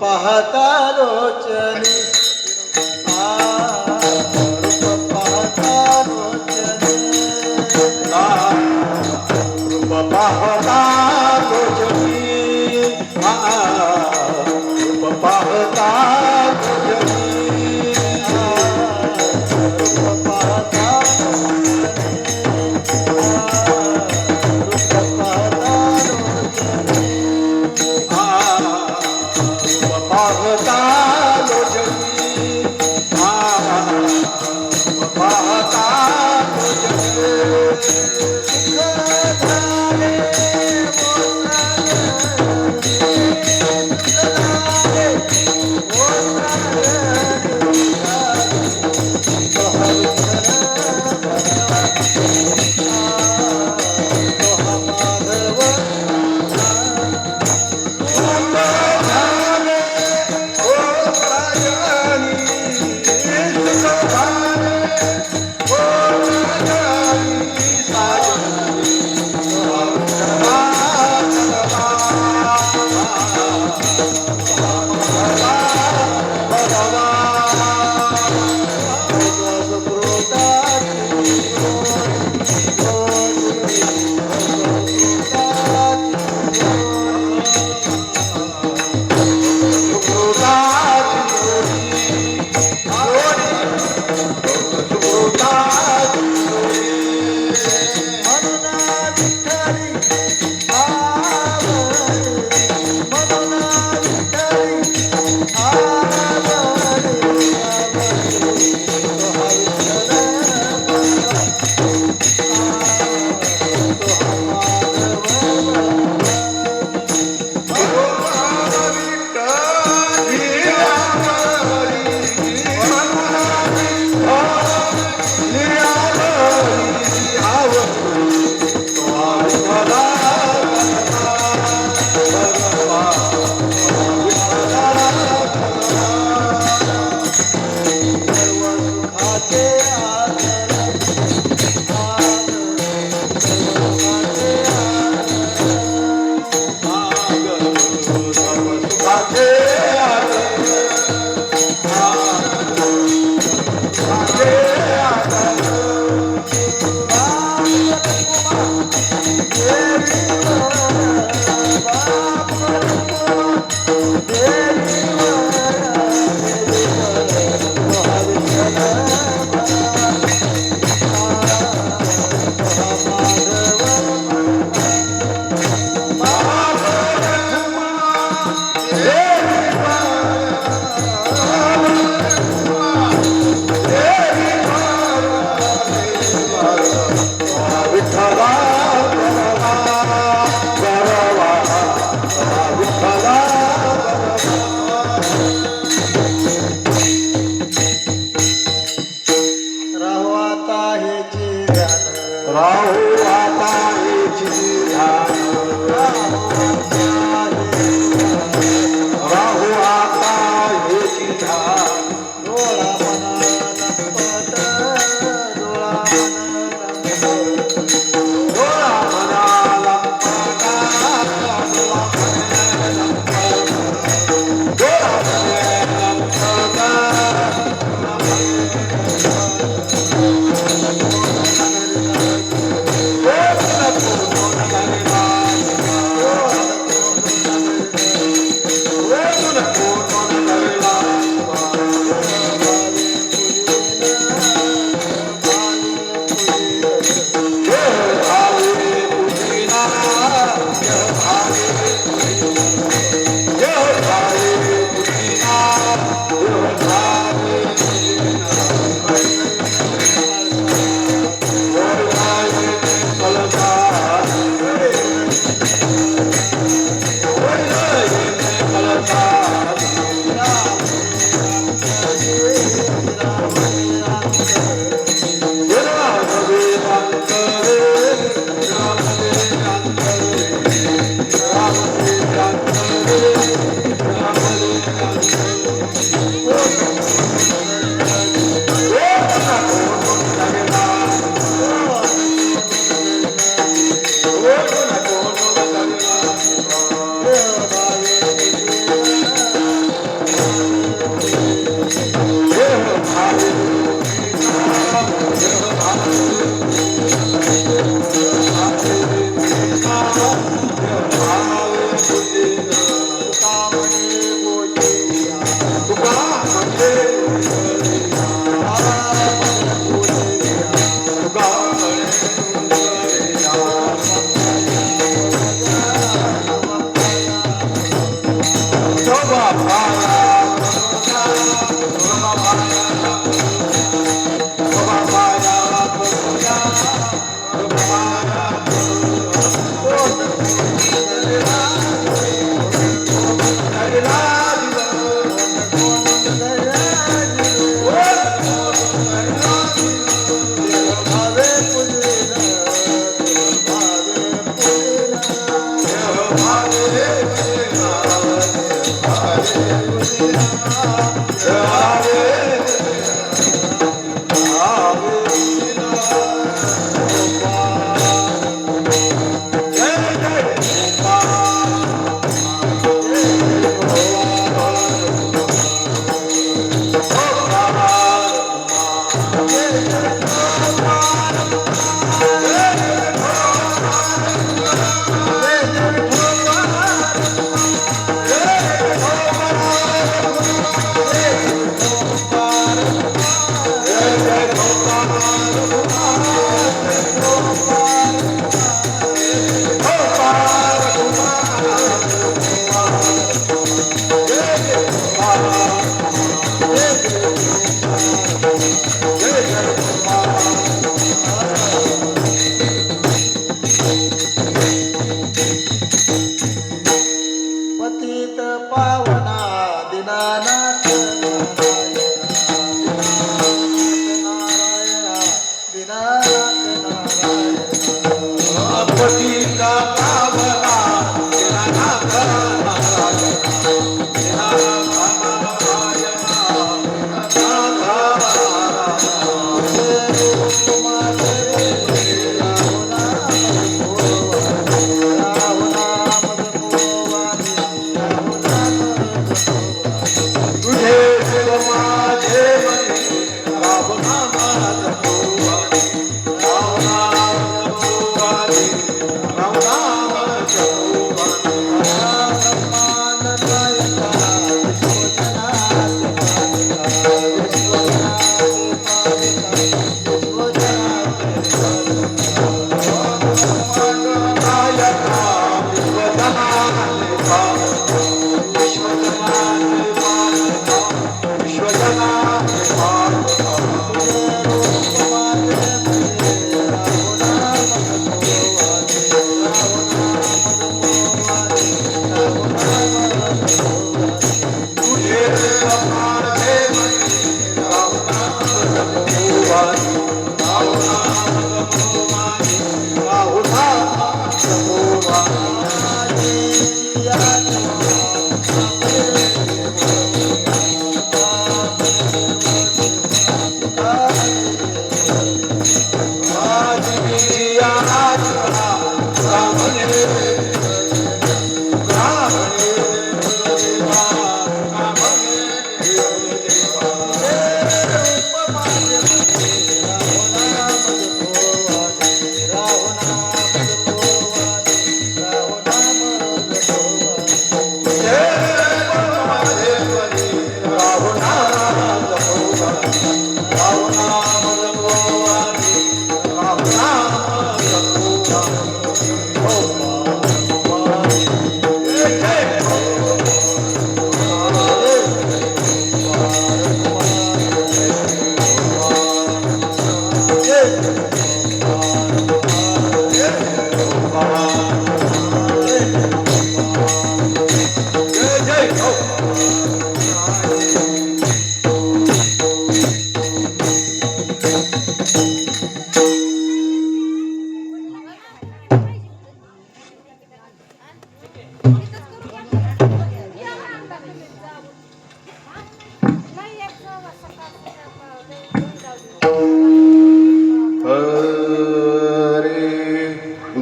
पाहता लोचनी रूप पाहता लोचनी रूप पाहता लोचनी रूप पाहता लोचनी रूप पाहता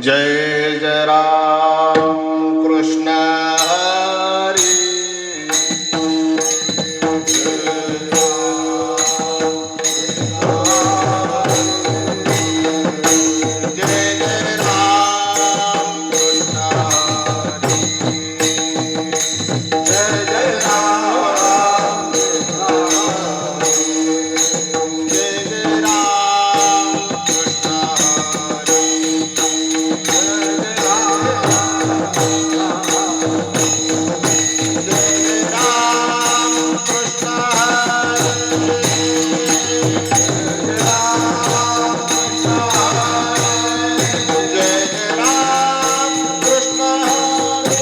जय जय राम कृष्ण हरी जय जय राम कृष्ण हरी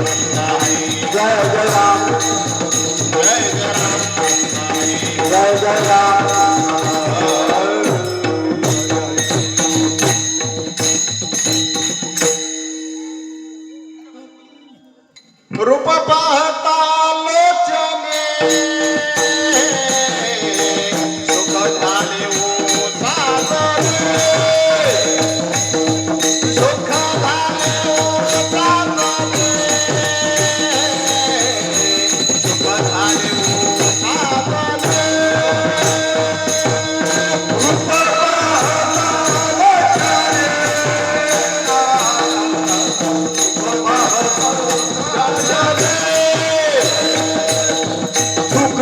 जय जय राम जय जय राम कृष्ण रूप पाहता लोचने सुख झाले ओ सागरे सुख झाले ओ सागरे सुख झाले ओ सागरे रूप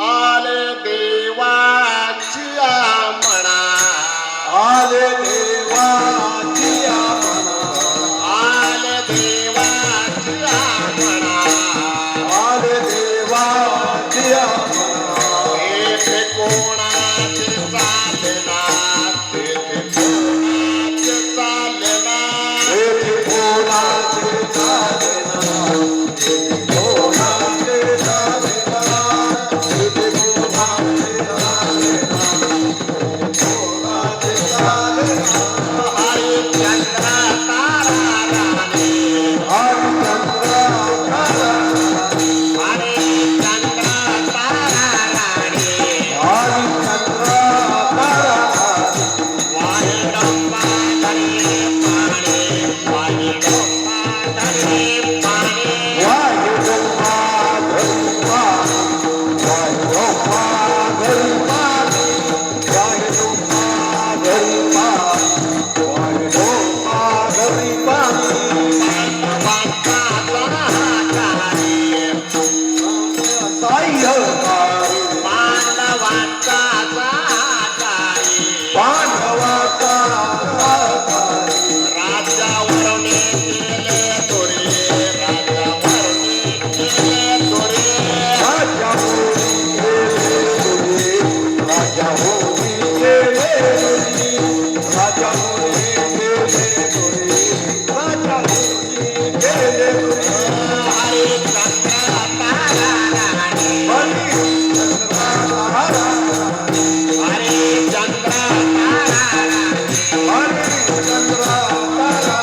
आले देवाची म्हणा आले देवाची म्हणा आले देवाची म्हणा आले देवाची म्हणा येथे कोणाचे चालणार येथे कोणाचे चालणार येथे कोणाचे चालेना येथे कोणाचे चालेना येथे कोणाचे चालेना कोणाचे चालेना हरिचंद्र तारा राणे हरिचंद्र हरिचंद्र तारा राणे हरिचंद्र वाहिडंबा धरे पाणी वाहिडंबा धरे पाणी वाहिडोबा घरी पाणी वाहिडोबा घरी पाणी वाहिडोबा घरी पाणी वाचा हातारी साह्यकारी मानवाचा हातारी पांडवाचा सहकारी राजावरून केले तोरे राजावरून केले तोरे राजा होती गेले तुझे राजा होती गेले तुझी राजा होती गेले तुझे राजा होती गेले तुझी हरिचंद्र तारा राणे हरिचंद्र तारा हरिचंद्र तारा राणे हरिचंद्र तारा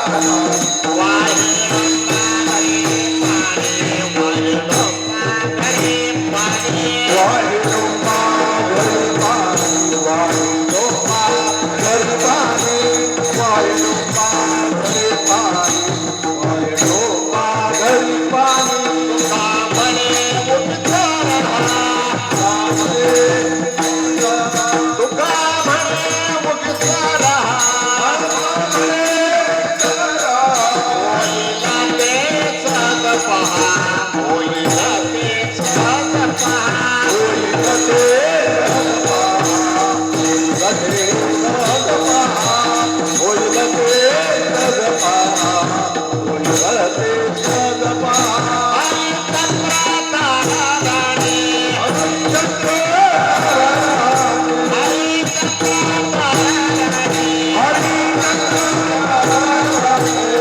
वाहिडंबा धरे पाणी वाहिडंबा धरे पाणी वाहिडोबा घरी पाणी वाहिडोबा घरी पाणी वाहिडोबा घरी पाणी वाहिडोबा घरी पाणी कामने मुक्तार तुका म्हणे मुक्तार होईला ते सद पहा होईला ते सद पहा हरिचंद्र तारा राणे हरिचंद्र तारा राणे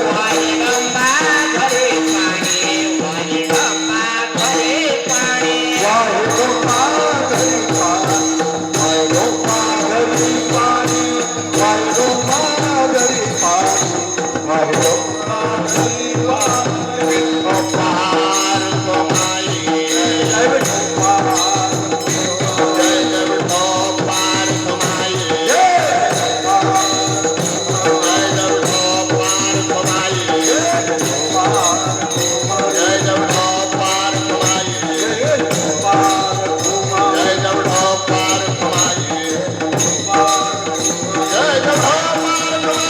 वाहिडंबा धरे पाणी वाहिडंबा धरे पाणी पार कमाई जय जय विठो पार कमाई जय जय विठो पार कमाई जय जय विठो पार कमाई जय जय विठो पार कमाई जय जय विठो पार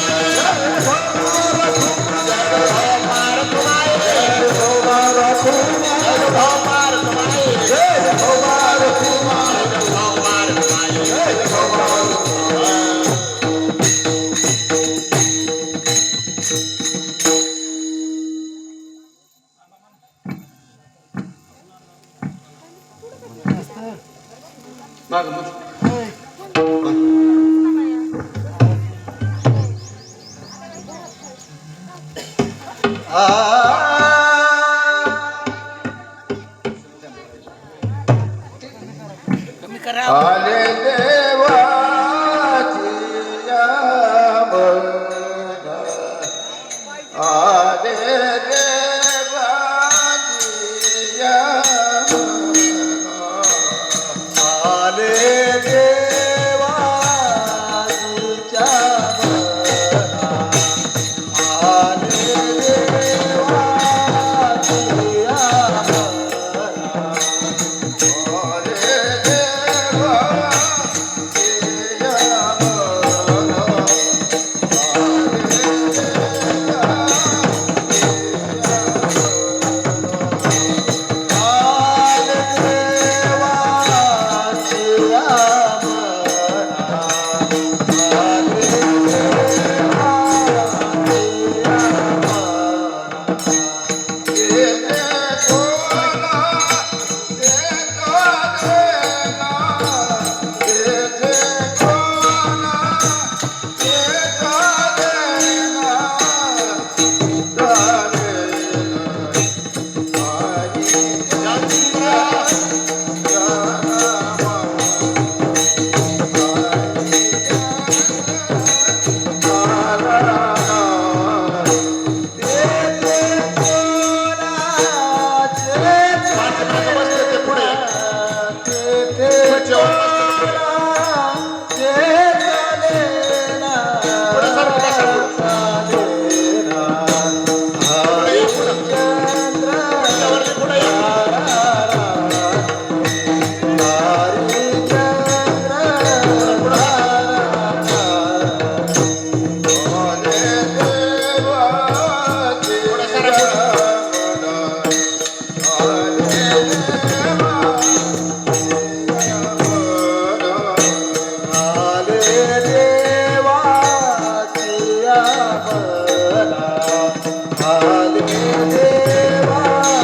कमाई जय विठो पार कमाई जय विठो पार कमाई जय विठो पार आले देवाची म्हणा आले देवाजिया आले देवाजीच्या मना आले देवाजिया मना आले देवाजिया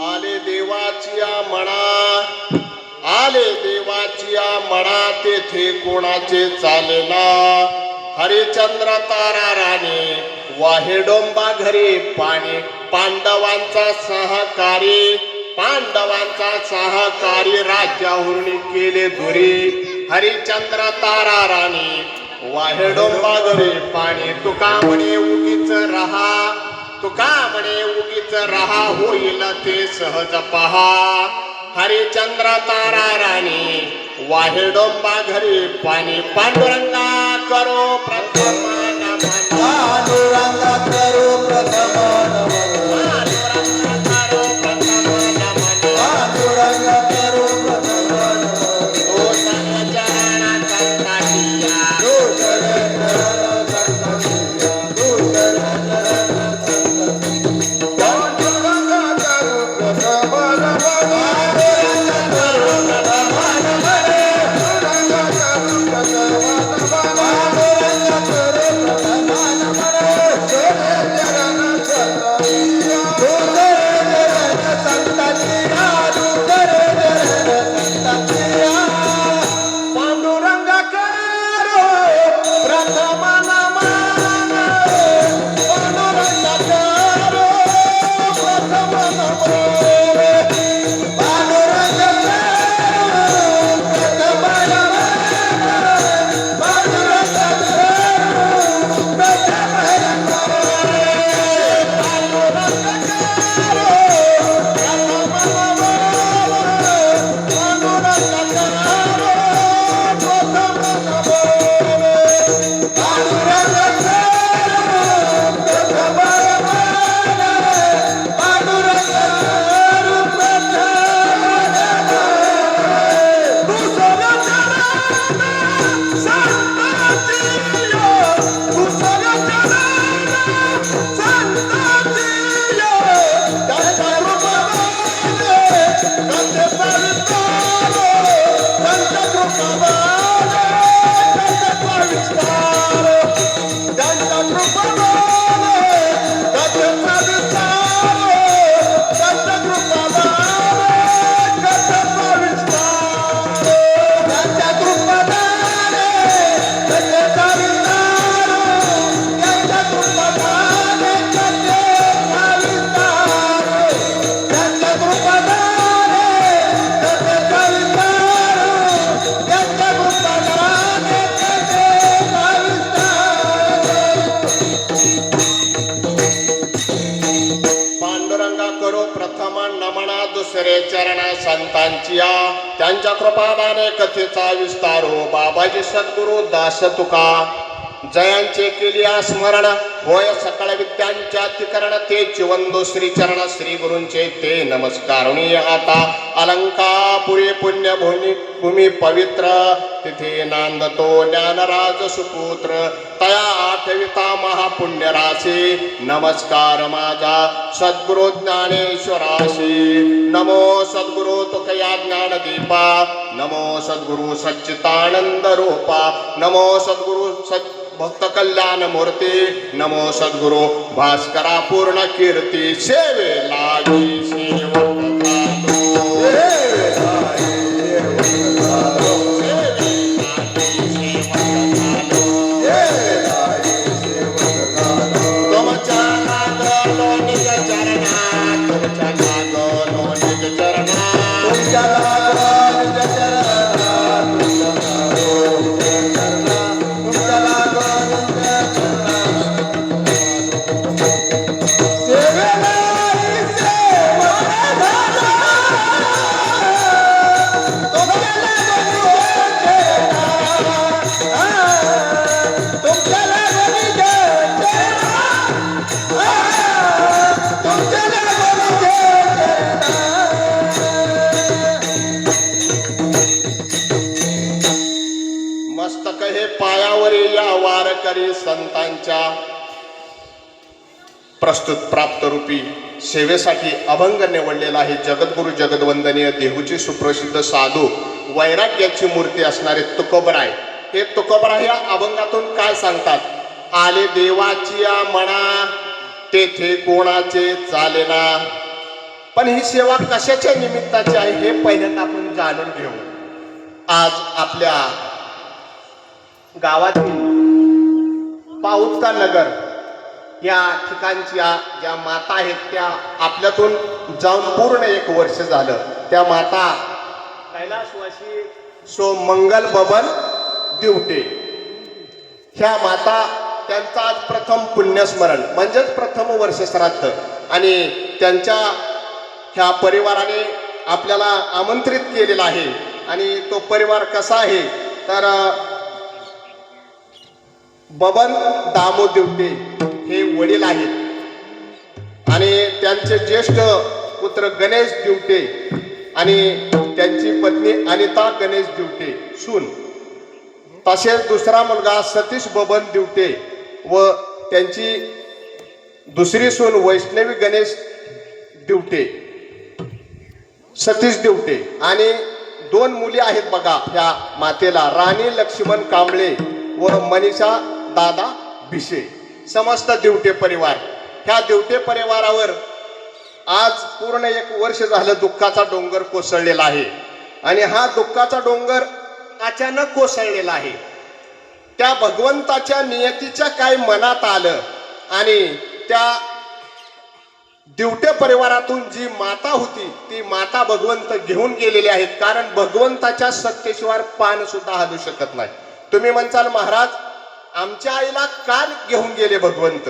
आले देवाचिया म्हणा, आले देवाचिया म्हणा, तेथे कोणाचे चालेना. हरिचंद्र तारा राणी वाहे डोंबा घरी पाणी. पांडवांचा सहकारी, पांडवांचा सहकारी, राज्याहुरणी केले दुरी. हरिचंद्र तारा राणी वाहे डोंबा घरी पाणी. तुका म्हणे उगीच रहा, तुका म्हणे उगीच रहा, होईल ते सहज पहा. हरिचंद्र तारा राणी वाहे डोंबा घरी पाणी. पांडुरंगा करो प्रथम नमन, पांडुरंगा करो प्रथम नमन, पांडुरंगा करो प्रथम नमन. त्यांच्या कृपादाने कथेचा विस्तारो बाबाजी सद्गुरु दास तुका जयांचे केलिया स्मरण होय सकळ विद्यांच्या तिकरण ते चिवंदो श्री चरण श्री गुरूंचे ते नमस्कारुणी आता अलंकापुरी पुण्यभूमी पवित्र तिथे नांदतो ज्ञानराज सुपुत्र तया आठविता महापुण्यराशी नमस्कार माझा सद्गुरु ज्ञानेश्वराशी नमो सद्गुरु तुकया ज्ञानदीपा नमो सद्गुरु सच्चिदानंद रूपा नमो सद्गुरु भक्त कल्याण मूर्ती नमो सद्गुरु भास्करा पूर्ण कीर्ती सेवे लागी वारकरी संतांच्या प्रस्तुत प्राप्त रूपी सेवेसाठी अभंग निवडलेला आहे जगद्गुरु जगदवंदनीय देहूची सुप्रसिद्ध साधू वैराग्याची मूर्ती असणारे तुकोबराय. हे तुकोबराय या अभंगातून काय सांगतात? आले देवाची या मना तेथे कोणाचे चालेना. पण ही सेवा कशाच्या निमित्ताची आहे हे पहिल्यांदा आपण जाणून घेऊ. आज आपल्या गावातील पाऊतका नगर या ठिकाणच्या ज्या माता आहेत त्या आपल्यातून जाऊन पूर्ण 1 वर्ष झालं. त्या माता कैलासवासी सो मंगल बबन दिवटे ह्या माता त्यांचा आज प्रथम पुण्यस्मरण म्हणजेच प्रथम वर्ष श्राद्ध आणि त्यांच्या ह्या परिवाराने आपल्याला आमंत्रित केलेला आहे. आणि तो परिवार कसा आहे तर बबन दामो दिवटे हे वडील आहेत आणि त्यांचे ज्येष्ठ पुत्र गणेश दिवटे आणि त्यांची पत्नी अनिता गणेश दिवटे सून. तसेच दुसरा मुलगा सतीश बबन दिवटे व त्यांची दुसरी सून वैष्णवी गणेश दिवटे सतीश दिवटे आणि 2 मुली आहेत बघा ह्या मातेला राणी लक्ष्मण कांबळे व मनीषा दादा भिशे. समस्त दिवटे परिवार ह्या दिवटे परिवारावर आज पूर्ण 1 वर्ष झालं दुःखाचा डोंगर कोसळलेला आहे. आणि हा दुःखाचा डोंगर अचानक कोसळलेला आहे. त्या भगवंताच्या नियतीच्या काय मनात आलं आणि त्या दिवटे परिवारातून जी माता होती ती माता भगवंत घेऊन गेलेली आहेत. कारण भगवंताच्या सत्तेशिवाय पान सुद्धा हलू शकत नाही. तुम्ही म्हणसाल महाराज आमच्या आईला का घेऊन गेले भगवंत?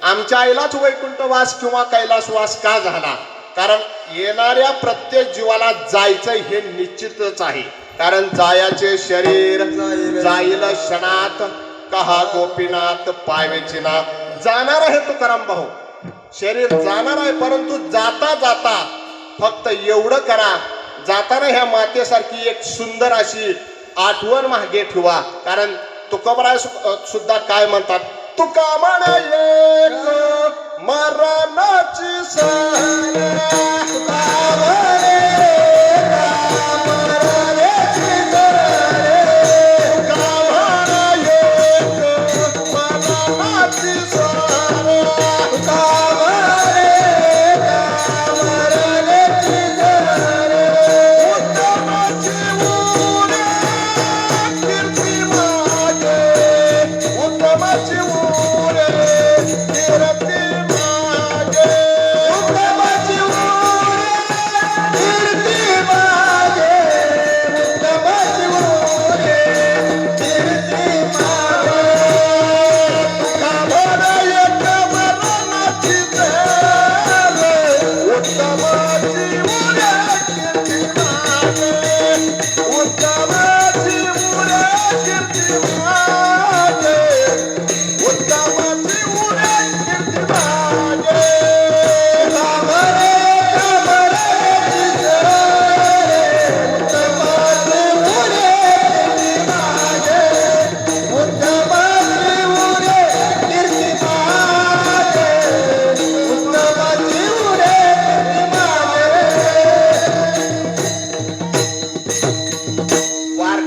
आमच्या आईलाच वैकुंठवास किंवा कैलासवास का झाला? कारण येणाऱ्या प्रत्येक जीवाला जायचं हे निश्चितच आहे. कारण जायाचे शरीर जाईल क्षणात कहा गोपीनाथ पायवेची ना. जाणार आहे तुकाराम भाऊ, शरीर जाणार आहे, परंतु जाता जाता फक्त एवढं करा, जाताना ह्या मातेसारखी एक सुंदर अशी आठवण मागे ठेवा. कारण तुकोबराय सुद्धा काय म्हणतात? तुका म्हणे एक मरणाची सण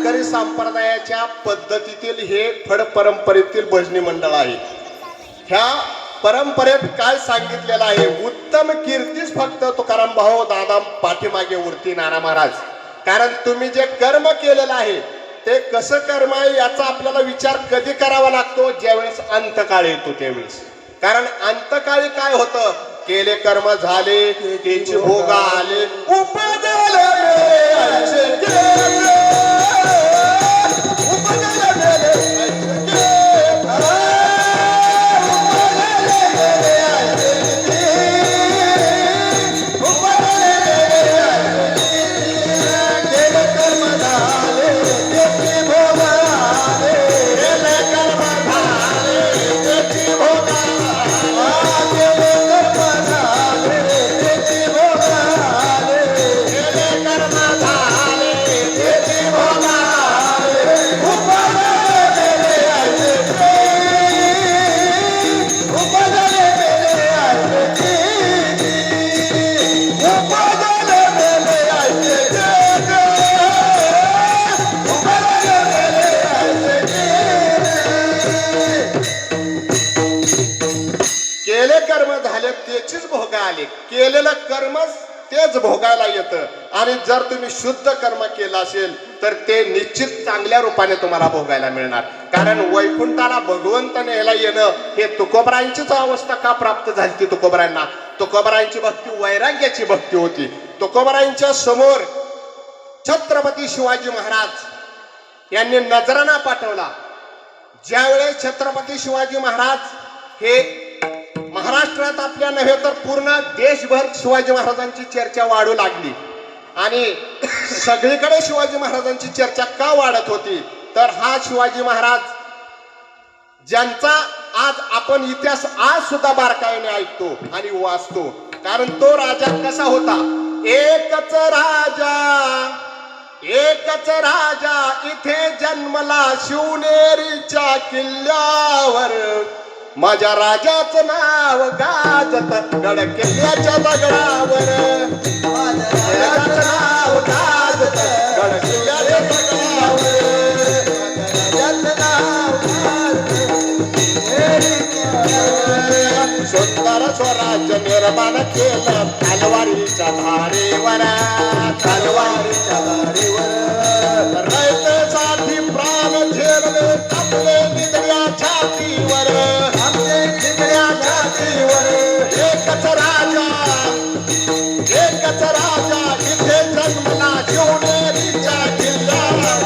वारकरी संप्रदायाच्या पद्धतीतील हे फड परंपरेतील भजनी मंडळ आहे. ह्या परंपरेत काय सांगितलेलं आहे, उत्तम कीर्तीच फक्त तुकाराम भाऊ दादा पाठीमागे उरती नाना महाराज. कारण तुम्ही जे कर्म केलेलं आहे ते कसं कर्म आहे याचा आपल्याला विचार कधी करावा लागतो, ज्यावेळेस अंतकाळ येतो त्यावेळेस. कारण अंतकाळी काय होतं, केले कर्म झाले त्याची भोग आले उपजले ऐसे केले, उपजले ऐसे केले, त्याचीच भोग आले. केलेलं कर्मच तेच भोगायला येतं. आणि जर तुम्ही शुद्ध कर्म केलं असेल तर ते निश्चित चांगल्या रूपाने तुम्हाला भोगायला मिळणार. कारण वैकुंठाला भगवंत न्यायला येणं हे तुकोबरांचीच अवस्था का प्राप्त झाली ती तुकोबरांना. तुकोबरांची भक्ती वैराग्याची भक्ती होती. तुकोबरांच्या समोर छत्रपती शिवाजी महाराज यांनी नजराणा पाठवला. ज्यावेळेस छत्रपती शिवाजी महाराज हे महाराष्ट्रात आपल्या नव्हे तर पूर्ण देशभर शिवाजी महाराजांची चर्चा वाढू लागली. आणि सगळीकडे शिवाजी महाराजांची चर्चा का वाढत होती, तर हा शिवाजी महाराज ज्यांचा आज आपण इतिहास आज सुद्धा बारकाईने ऐकतो आणि वाचतो. कारण तो राजा कसा होता, एकच राजा इथे जन्मला शिवनेरीच्या किल्ल्यावर, माझ्या राजाचं नाव गाजत गड किल्ल्याच्या दगडावर, माझ्या राजाचं नाव गाजत गड किल्ल्याच्या दगडावर, राजाचं नाव सुंदर स्वराज्य निर्माण केलं तलवारीच्या धारेवर, तलवारीच्या धारेवर, रयतेसाठी प्राण झेलले आपले निधड्या छातीवर, एकच राजा इथे जन्मला शिवनेरीच्या किल्ल्यावर,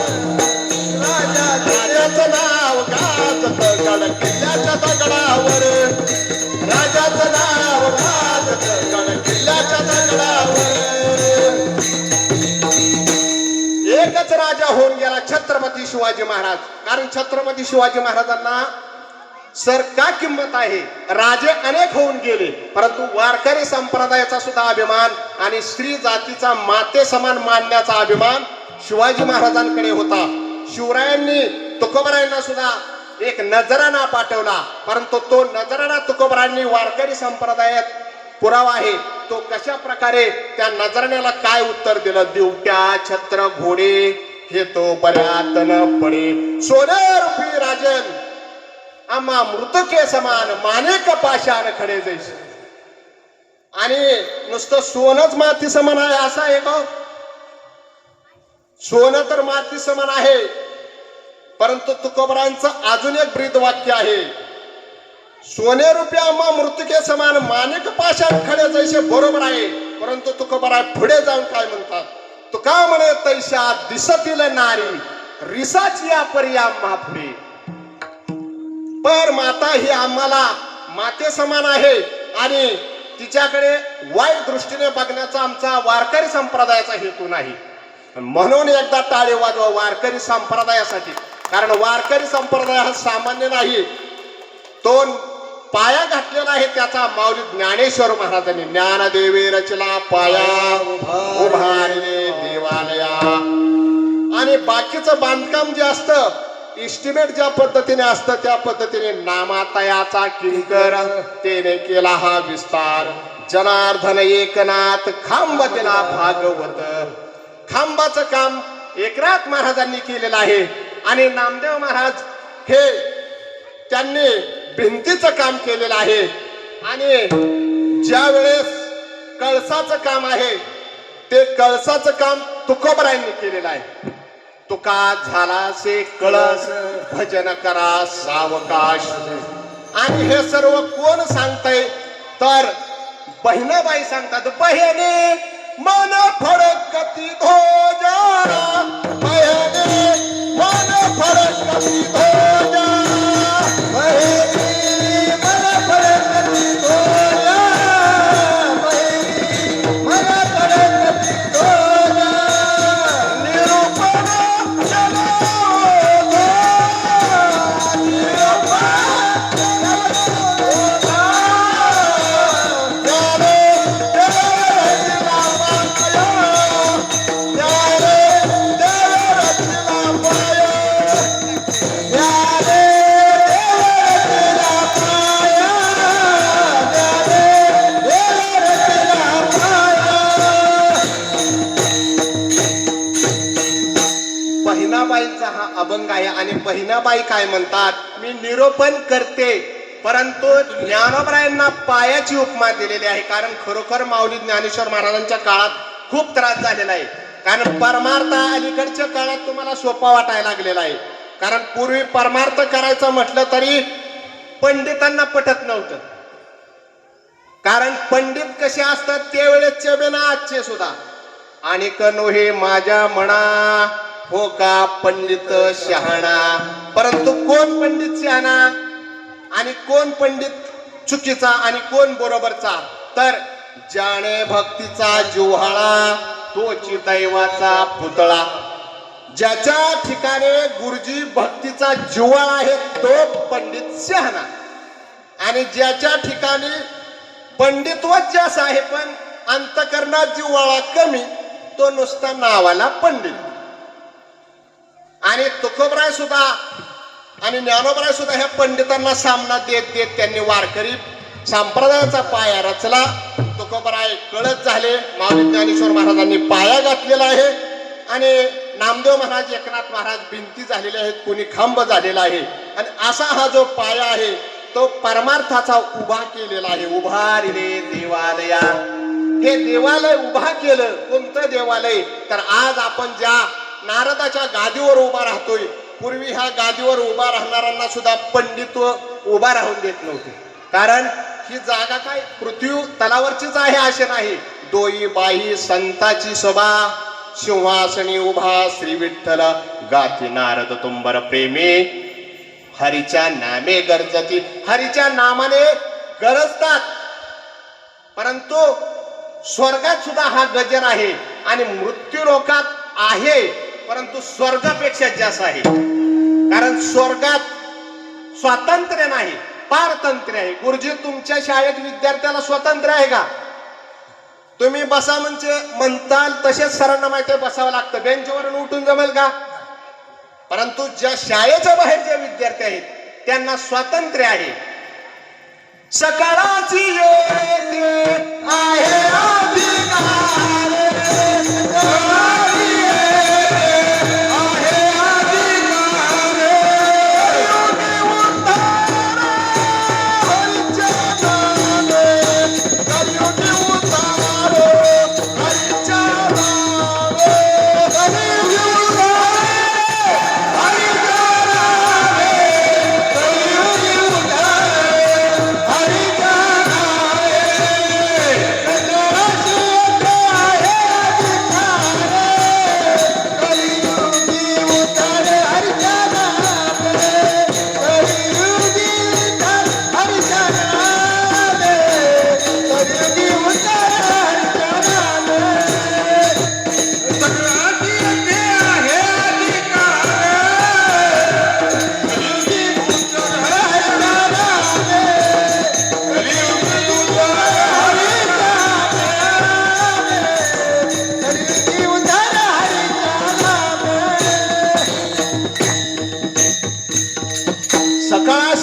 राजाचं नाव गाजत गड किल्ल्याच्या दगडावर, राजाचं नाव गाजत गड किल्ल्याच्या दगडावर. एकच राजा होऊन गेला छत्रपती शिवाजी महाराज. कारण छत्रपती शिवाजी महाराजांना सर का किंमत आहे, राजे अनेक होऊन गेले परंतु वारकरी संप्रदायाचा सुद्धा अभिमान आणि स्त्री जातीचा माते समान मानण्याचा अभिमान शिवाजी महाराजांकडे होता. शिवरायांनी तुकोबरायांना सुद्धा एक नजराणा पाठवला, परंतु तो नजराणा तुकोबरायांनी वारकरी संप्रदायात पुरावा आहे. तो कशा प्रकारे त्या नजराण्याला काय उत्तर दिलं, दिवट्या छत्र घोडे हे तो बऱ्यात न पडे, सोनेरूपी राजन आम्हा मृतके समान माणिक पाषाण खडे जैसे. आणि नुसतं सोनच माती समान आहे असं आहे का, सोनं तर माती समान आहे, परंतु तुकोबरांचं अजून एक ब्रीद वाक्य आहे, सोने रुपया आम्हा मृतके समान माणिक पाषाण खडे जैसे. बरोबर आहे, परंतु तुकोबरा पुढे जाऊन काय म्हणतात, तुका म्हणे तैशा दिसतील नारी रिसाची या परी आम्हा पुढे. पर माता ही आम्हाला माते समान आहे आणि तिच्याकडे वाईट दृष्टीने बघण्याचा आमचा वारकरी संप्रदायाचा हेतू नाही. म्हणून एकदा टाळे वाजवा वारकरी संप्रदायासाठी. कारण वारकरी संप्रदाय हा सामान्य नाही, तो पाया घातलेला आहे त्याचा. माऊली ज्ञानेश्वर महाराजांनी ज्ञानदेवे रचला पाया उभारले देवालया. आणि बाकीचं बांधकाम जे असतं इस्टिमेट ज्या पद्धतीने असतं त्या पद्धतीने नामातयाचा किंकर तेने केला हा विस्तार. जनार्दन एकनाथ खांब दिला भागवत. खांबाचं काम एकनाथ महाराजांनी केलेला आहे. आणि नामदेव महाराज हे त्यांनी भिंतीचं काम केलेलं आहे. आणि ज्या वेळेस कळसाचं काम आहे ते कळसाचं काम तुकोबरायांनी केलेलं आहे. तुका झालासे कळस भजन करा सावकाश. आणि हे सर्व कोण सांगतंय तर बहिणाबाई सांगतात. बहिणी मन फडकती धोजा, बहिणी मन फडकती धोजा, बहिणी मन फडकती धोजा, बहिणी मन फडकती धोजा. निरूपण चलो बहिणाबाईंचा हा अभंग आहे. आणि बहिणाबाई काय म्हणतात, मी निरोपण करते, परंतु ज्ञानोबरायांना पायाची उपमा दिलेली आहे. कारण खरोखर माऊली ज्ञानेश्वर महाराजांच्या काळात खूप त्रास झालेला आहे. कारण परमार्थ अलीकडच्या काळात तुम्हाला सोपा वाटायला लागलेला आहे. कारण पूर्वी परमार्थ करायचं म्हटलं तरी पंडितांना पटत नव्हतं. कारण पंडित कसे असतात त्यावेळेसचे बेना आजचे सुद्धा. आणि कनोहे माझ्या म्हणा हो का पंडित शहाणा. परंतु कोण पंडित शहाणा आणि कोण पंडित चुकीचा आणि कोण बरोबरचा, तर ज्याने भक्तीचा जिव्हाळा तोची दैवाचा पुतळा. ज्याच्या ठिकाणी गुरुजी भक्तीचा जिव्हाळा आहे तो पंडित शहाणा. आणि ज्याच्या ठिकाणी पंडित्व जास्त आहे पण अंतकरणात जिव्हाळा कमी तो नुसता नावाला पंडित. आणि तुकोबराय सुद्धा आणि ज्ञानोबराय सुद्धा ह्या पंडितांना सामना देत देत त्यांनी वारकरी संप्रदायाचा पाया रचला. तुकोबराय कळत झाले, माऊली ज्ञानेश्वर महाराजांनी पाया घातलेला आहे. आणि नामदेव महाराज एकनाथ महाराज भिंती झालेले आहेत, कोणी खांब झालेला आहे. आणि असा हा जो पाया आहे तो परमार्थाचा उभा केलेला आहे. उभारिले देवालया, हे देवालय उभा केलं. कोणतं देवालय तर आज आपण ज्या नारदाच्या गादीवर उभा राहतोय, पूर्वी ह्या गादीवर उभा राहणाऱ्यांना सुद्धा पंडित्व उभा राहून देत नव्हते. कारण ही जागा काय पृथ्वी तलावरचीच आहे असे नाही. दोई बाई संताची सभा, सिंहासनी उभा श्री विठ्ठल गाती नारद तुंबर प्रेमी. हरीच्या नामे गरजती, हरीच्या नामाने गरजतात. परंतु स्वर्गात सुद्धा हा गजर आहे. आणि मृत्यू लोकात आहे परंतु स्वर्गापेक्षा जास्त आहे. कारण स्वर्गात स्वातंत्र्य नाही, पारतंत्र्य आहे. गुरुजी तुमच्या शाळेत विद्यार्थ्याला स्वातंत्र्य आहे का? तुम्ही बसा म्हणजे म्हणताल तसेच सरांना माहिती आहे बसावं लागतं, बेंचवरून उठून जमेल का? परंतु ज्या शाळेच्या बाहेर जे विद्यार्थी आहेत त्यांना स्वातंत्र्य आहे. सकाळची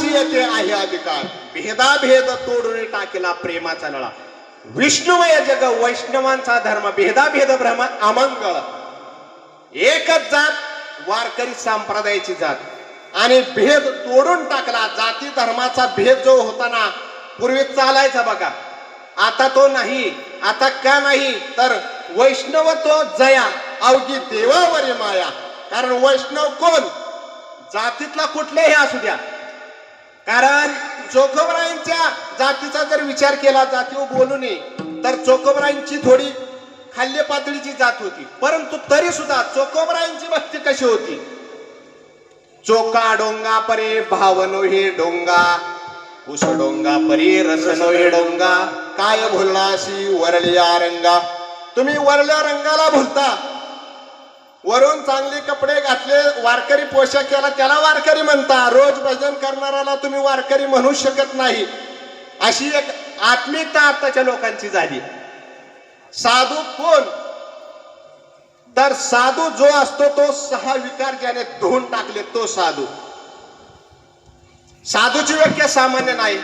येते आहे अधिकार, भेदाभेद तोडून टाकेला प्रेमाचा नळा. विष्णुमय जग वैष्णवांचा धर्म, भेदाभेद भ्रम अमंगळ. एकच जात वारकरी संप्रदायाची जात. आणि भेद तोडून टाकला. जाती धर्माचा भेद जो होता ना पूर्वी चालायचा बघा, आता तो नाही. आता का नाही तर वैष्णव तो जया अवघी देवावरी माया. कारण वैष्णव कोण, जातीतला कुठलेही असू द्या. कारण चोखोबरायांच्या जातीचा जर विचार केला, जातीवर बोलू नये, तर चोखोबरायांची थोडी खाल्य पातळीची जात होती. परंतु तरी सुद्धा चोखोबरायांची भक्ती कशी होती. चोका डोंगा परे भावनो हे डोंगा, उस डोंगा परी रसनो हे डोंगा, काय भुलनाशी वरल्या रंगा. तुम्ही वरल्या रंगाला भुलता. वरून चांगले कपडे घातले, वारकरी पोशाख केला, त्याला वारकरी म्हणता. रोज भजन करणाऱ्याला तुम्ही वारकरी म्हणू शकत नाही. अशी एक आत्मिकता आताच्या लोकांची झाली. साधू कोण तर साधू जो असतो तो 6 विकार ज्याने धुवून टाकले तो साधू. साधूची व्याख्या सामान्य नाही.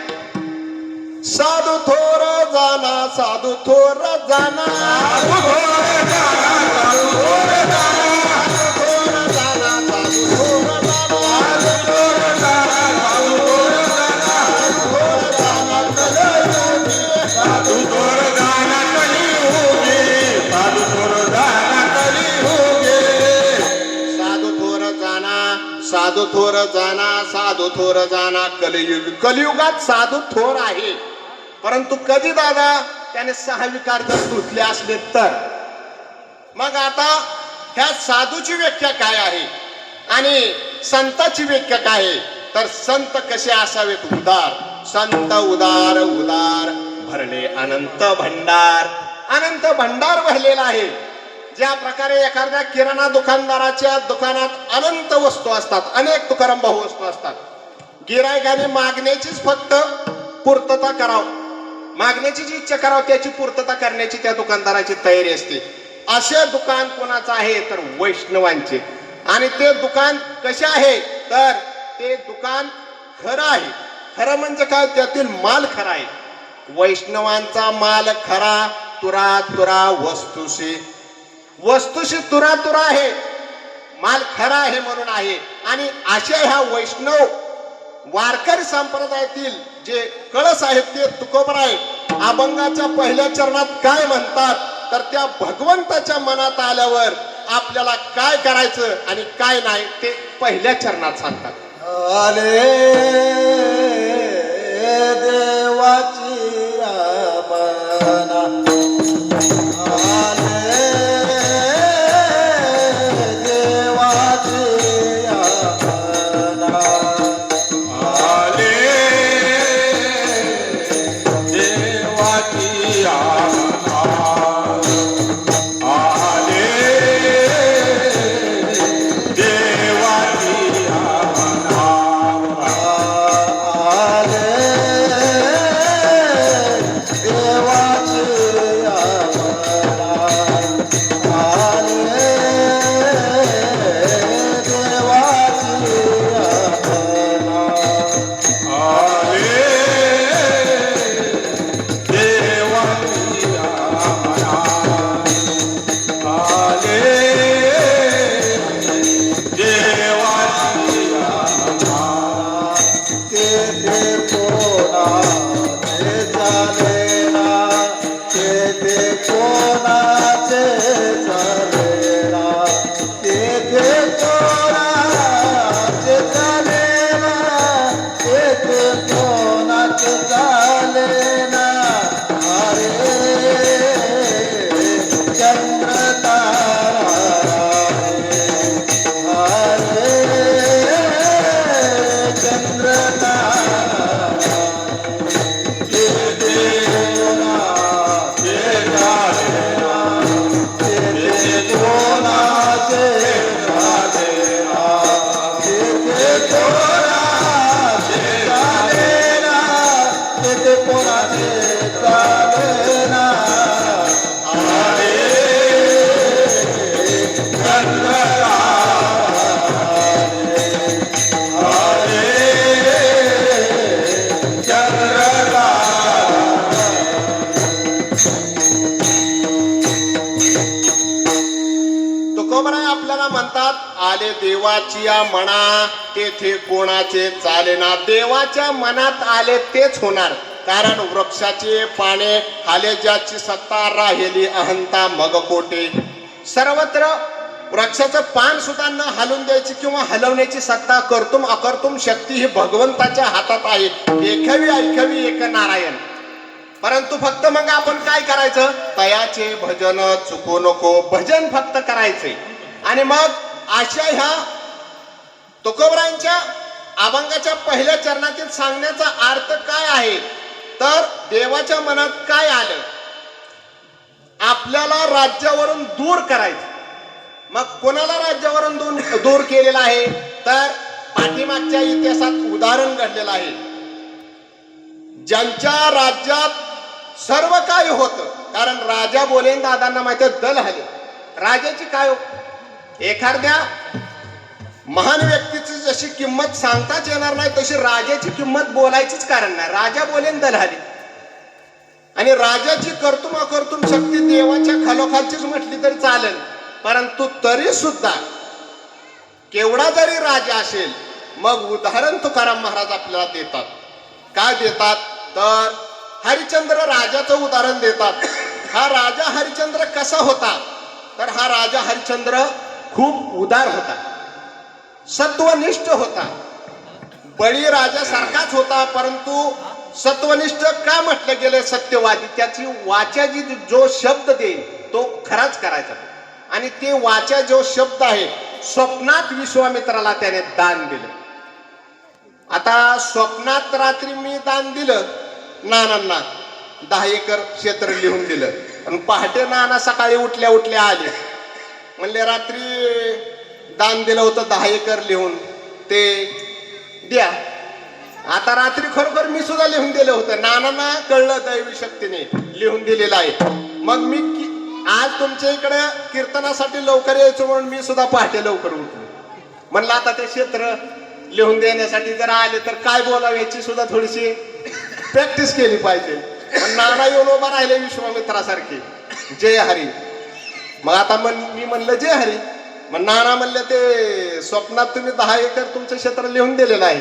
साधू थोर जाना, साधू थोर जाना, साधू थोर जाना, साधू थोर जाना, साधू थोर जाना, साधू थोर जाना, साधू थोर जाना, साधू थोर जाना, साधू थोर जाना कलियुगे, साधू थोर जाना, साधू थोर जाना, साधू थोर जाना कलियुग. कलियुगात साधू थोर आहे. परंतु कधी दादा त्याने 6 विकार जर धुतले असले तर. मग आता ह्या साधूची व्याख्या काय आहे आणि संताची व्याख्या काय आहे. तर संत कसे असावेत, उदार. संत उदार, उदार भरले अनंत भंडार. अनंत भंडार भरलेला आहे. ज्या प्रकारे एखाद्या किराणा दुकानदाराच्या दुकानात अनंत वस्तू असतात, अनेक तुकाराम भाऊ वस्तू असतात. गिरायकाने मागण्याचीच फक्त पूर्तता करावं, मागण्याची जी इच्छा करावं त्याची पूर्तता करण्याची त्या दुकानदाराची तयारी असते. असे दुकान कोणाचं आहे तर वैष्णवांचे. आणि ते दुकान कसे आहे तर ते दुकान खरं आहे. खरं म्हणजे काय, त्यातील माल खरा आहे. वैष्णवांचा माल खरा, तुरा तुरा वस्तुशी. वस्तुशी तुरा तुरा आहे, माल खरा आहे म्हणून आहे. आणि अशा ह्या वैष्णव वारकरी संप्रदायातील जे कळस आहेत ते तुकोबराय अभंगाच्या पहिल्या चरणात काय म्हणतात तर त्या भगवंताच्या मनात आल्यावर आपल्याला काय करायचं आणि काय नाही ते पहिल्या चरणात सांगतात. आले देवाची आमना, आले देवाची आमना, आले देवाची आमना, आले देवाची आमना, आले देवाची या म्हणा तेथे कोणाचे चालेना. देवाच्या मनात आले तेच होणार. कारण वृक्षाचे पाने हाले ज्याची सत्ता राहिली अहंता मग कोटे. सर्वत्र वृक्षाचं पान सुद्धा न हलवून द्यायची किंवा हलवण्याची सत्ता कर्तुम अकर्तुम शक्ती ही भगवंताच्या हातात आहे. ऐकवी ऐकवी एक नारायण. परंतु फक्त मग आपण काय करायचं, तयाचे भजन चुकू नको. भजन फक्त करायचे. आणि मग अशा ह्या तुकोबरांच्या अभंगाच्या पहिल्या चरणातील सांगण्याचा अर्थ काय आहे, तर देवाच्या मनात काय आलं, आपल्याला राज्यावरून दूर करायचं. मग कोणाला राज्यावरून दूर केलेला आहे, तर पाठीमागच्या इतिहासात उदाहरण घडलेलं आहे. ज्यांच्या राज्यात सर्व काय होतं, कारण राजा बोलेन दादांना माहिती दल हले. राजाची काय हो, एखाद्या महान व्यक्तीची जशी किंमत सांगताच येणार नाही तशी राजाची किंमत बोलायचीच कारण नाही. राजा बोलेन दल हले. आणि राजाची कर्तुम अकर्तुम शक्ती देवाच्या खालोखालचीच म्हटली तरी चालेल. परंतु तरी सुद्धा केवढा जरी राजा असेल, मग उदाहरण तुकाराम महाराज आपल्याला देतात. काय देतात, तर हरिश्चंद्र राजाचं उदाहरण देतात. हा राजा हरिश्चंद्र कसा होता, तर हा राजा हरिश्चंद्र खूप उदार होता, सत्वनिष्ठ होता. बळी राजासारखाच होता, परंतु सत्वनिष्ठ का म्हटलं गेलं, सत्यवादी. त्याची वाचा जी जो शब्द देईल तो खराच करायचा. आणि ते वाचा जो शब्द आहे, स्वप्नात विश्वामित्राला त्याने दान दिलं. आता स्वप्नात रात्री मी दान दिलं नानांना, 10 एकर क्षेत्र लिहून दिलं. पण पहाटे नाना सकाळी उठल्या उठल्या आले, म्हणले रात्री दान दिलं होतं 10 एकर लिहून, ते द्या. आता रात्री खरोखर मी सुद्धा लिहून दिलं होतं. नानांना कळलं दैवी शक्तीने लिहून दिलेलं आहे. मग मी आज तुमच्या इकडे कीर्तनासाठी लवकर यायचो म्हणून मी सुद्धा पहाटे लवकर उठलो. म्हणलं आता ते क्षेत्र लिहून देण्यासाठी जर आले तर काय बोलावं याची सुद्धा थोडीशी प्रॅक्टिस केली पाहिजे. पण नाना येऊन उभा राहिले विश्वामित्रासारखे, जय हरी. मग आता मी म्हणलं जय हरी. मग नाना म्हणले ते स्वप्नात तुम्ही 10 एकर तुमचं क्षेत्र लिहून दिलेलं आहे.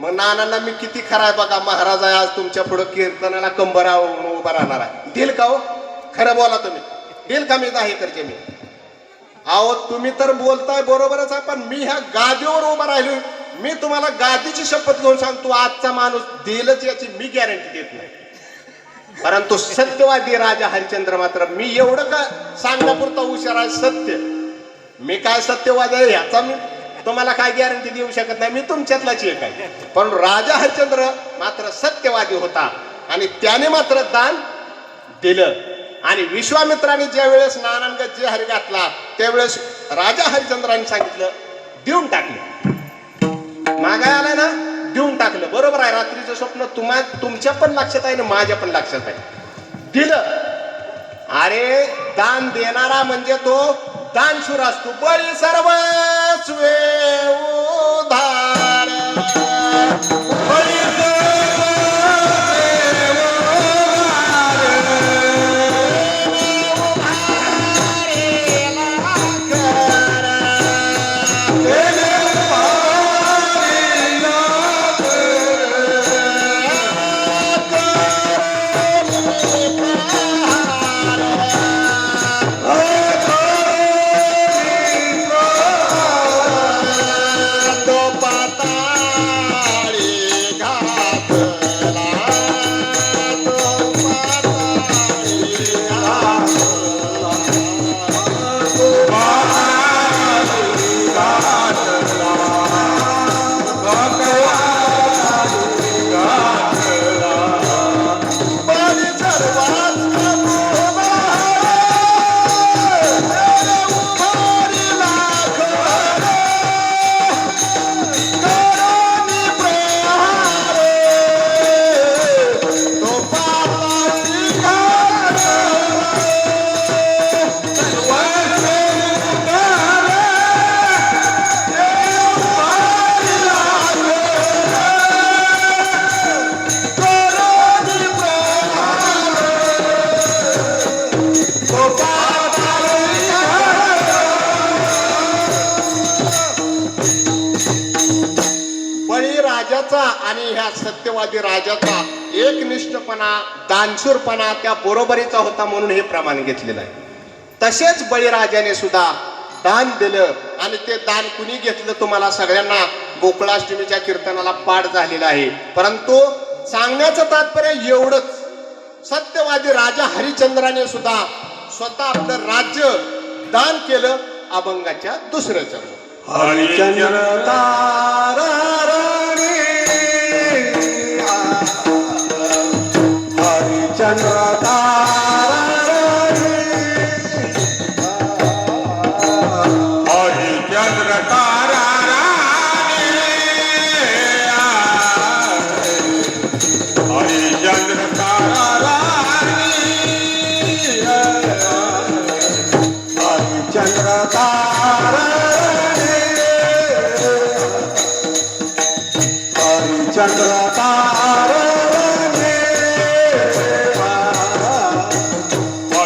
मग नानांना मी किती खराय बघा, महाराज आहे आज तुमच्या पुढे कीर्तनाला कंबरा उभा राहणार आहे. दिल का हो, खरं बोला तुम्ही, दिल का मी 10 एकर जमीन? अहो तुम्ही तर बोलताय बरोबरच आहे, पण मी ह्या गादीवर उभा राहिलो. मी तुम्हाला गादीची शपथ घेऊन सांगतो, आजचा माणूस देईलच याची मी गॅरंटी देत नाही. परंतु सत्यवादी राजा हरिश्चंद्र मात्र, मी एवढं का सांगण्यापुरता हुशार आहे, सत्य. मी काय सत्यवादी आहे ह्याचा मी तुम्हाला काय गॅरंटी देऊ शकत नाही, मी तुमच्यातलाच एक आहे. पण राजा हरिश्चंद्र मात्र सत्यवादी होता आणि त्याने मात्र दान दिलं. आणि विश्वामित्राने ज्या वेळेस नानांगत जे हरी घातला त्यावेळेस राजा हरिश्चंद्राने सांगितलं देऊन टाकलं. मागाय आलाय ना, देऊन टाकलं. बरोबर आहे, रात्रीचं स्वप्न तुमच्या पण लक्षात आहे ना माझ्या पण लक्षात आहे. दिलं. अरे दान देणारा म्हणजे तो दानशूर असतो. बळी सर्वस्वे उधार, बळी राजाचा आणि ह्या सत्यवादी राजाचा एकनिष्ठपणा, दानशूरपणा त्या बरोबरीचा होता म्हणून हे प्रमाण घेतलेलं आहे. तसेच बळीराजाने सुद्धा दान दिलं आणि ते दान कुणी घेतलं तुम्हाला सगळ्यांना गोकुळाष्टमीच्या कीर्तनाला पाठ झालेला आहे. परंतु सांगण्याचं तात्पर्य एवढंच, सत्यवादी राजा हरिश्चंद्राने सुद्धा स्वतः आपलं राज्य दान केलं अभंगाच्या दुसऱ्या चरणात. हरिचंद्र ताराराणी हरिचंद्र ताराराणी हरिचंद्र ताराराणी हरिचंद्र ताराराणी हरिचंद्र ताराराणी हरिचंद्र ताराराणी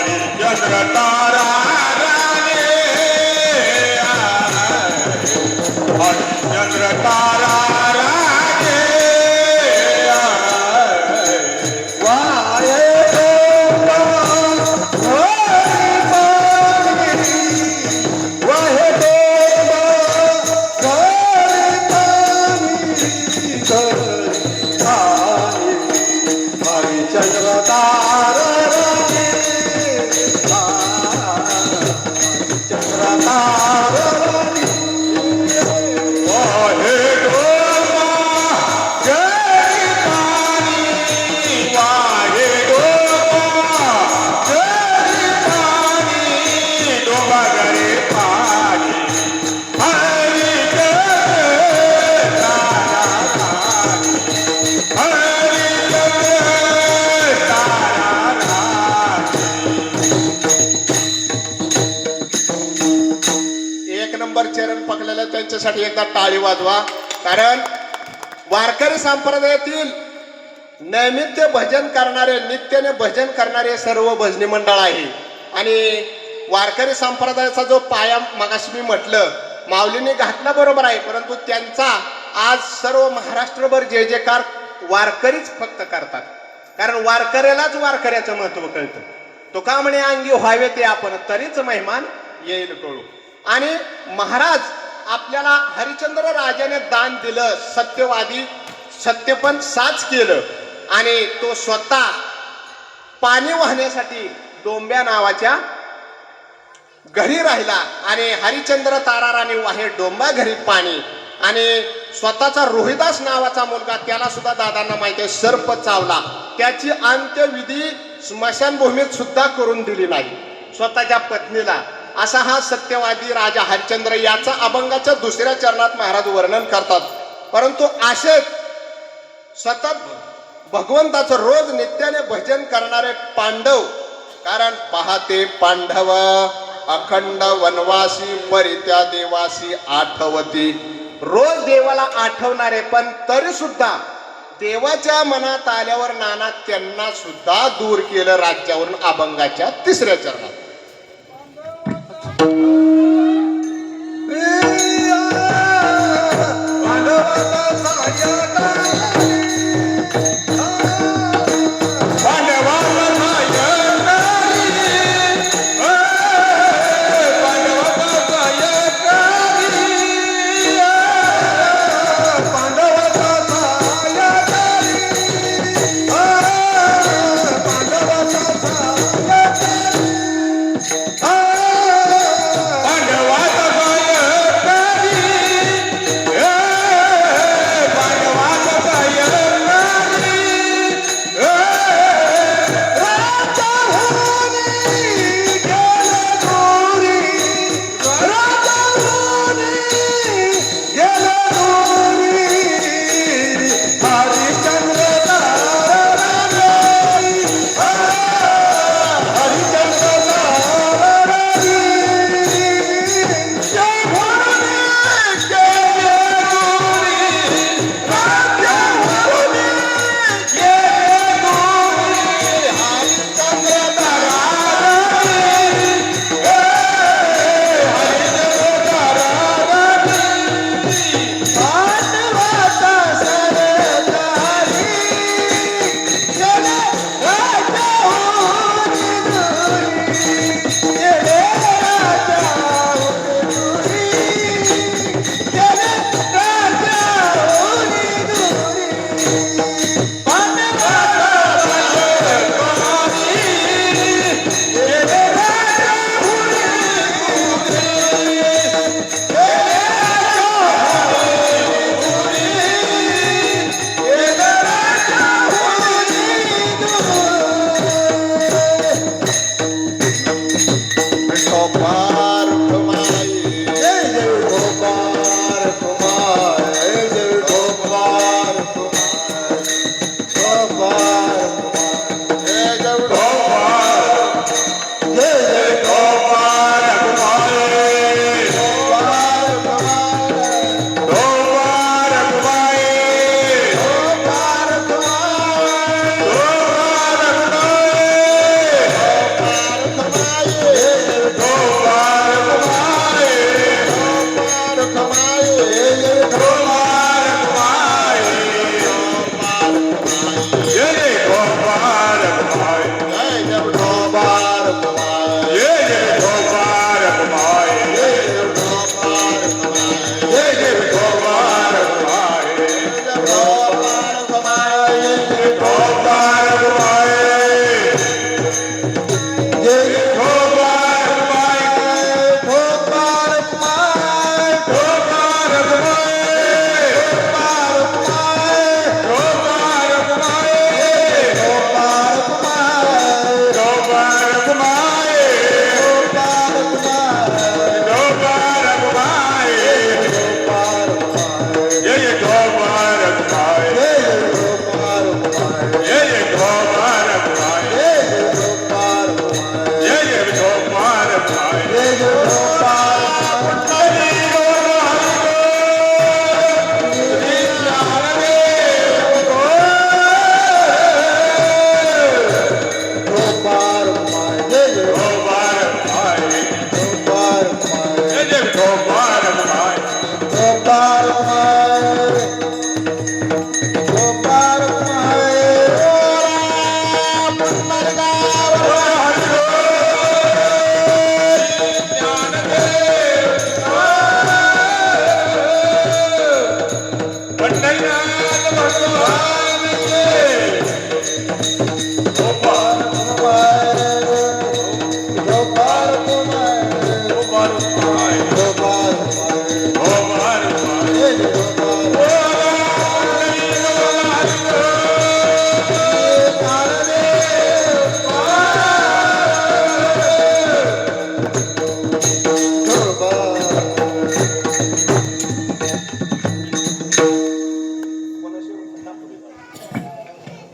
हरिचंद्र ताराराणी हरिचंद्र ताराराणी वाहे वाहे हरिचंद्र ताराराणी हरिचंद्र ताराराणी वाहे डोमा जय पाणी वाहे डोमा जय पाणी डोमा गरे पाणी एक नंबर चरण पकडलेलं त्यांच्यासाठी एकदा टाळी वाजवा. कारण वारकरी संप्रदायातील नैमित्य भजन करणारे, नित्याने भजन करणारे सर्व भजनी मंडळ आहे. आणि वारकरी संप्रदायाचा जो पाया मगाशी मी म्हटलं माऊलीने घातला बरोबर आहे, परंतु त्यांचा आज सर्व महाराष्ट्रभर जय जयकार वारकरीच फक्त करतात. कारण वारकऱ्यालाच वारकऱ्याचं महत्व कळतं. तो का म्हणे अंगी व्हावे ते आपण, तरीच मेहमान येईल कळू. आणि महाराज आपल्याला हरिश्चंद्र राजाने दान दिलं, सत्यवादी सत्यपण साच केलं आणि तो स्वतः पाणी वाहण्यासाठी डोंब्या नावाच्या घरी राहिला आणि हरिश्चंद्र ताराराणी वाहे डोंबा घरी पाणी. आणि स्वतःचा रोहिदास नावाचा मुलगा, त्याला सुद्धा दादांना माहिती आहे, सर्प चावला, त्याची अंत्यविधी स्मशानभूमीत सुद्धा करून दिली नाही स्वतःच्या पत्नीला. असा हा सत्यवादी राजा हरिश्चंद्र, याचा अभंगाच्या दुसऱ्या चरणात महाराज वर्णन करतात. परंतु असेच सतत भगवंताचं रोज नित्याने भजन करणारे पांडव, कारण पाहते पांडव अखंड वनवासी परित्या देवासी आठवती, रोज देवाला आठवणारे पण तरी सुद्धा देवाच्या मनात आल्यावर नाना त्यांना सुद्धा दूर केलं राज्यावरून अभंगाच्या तिसऱ्या चरणात.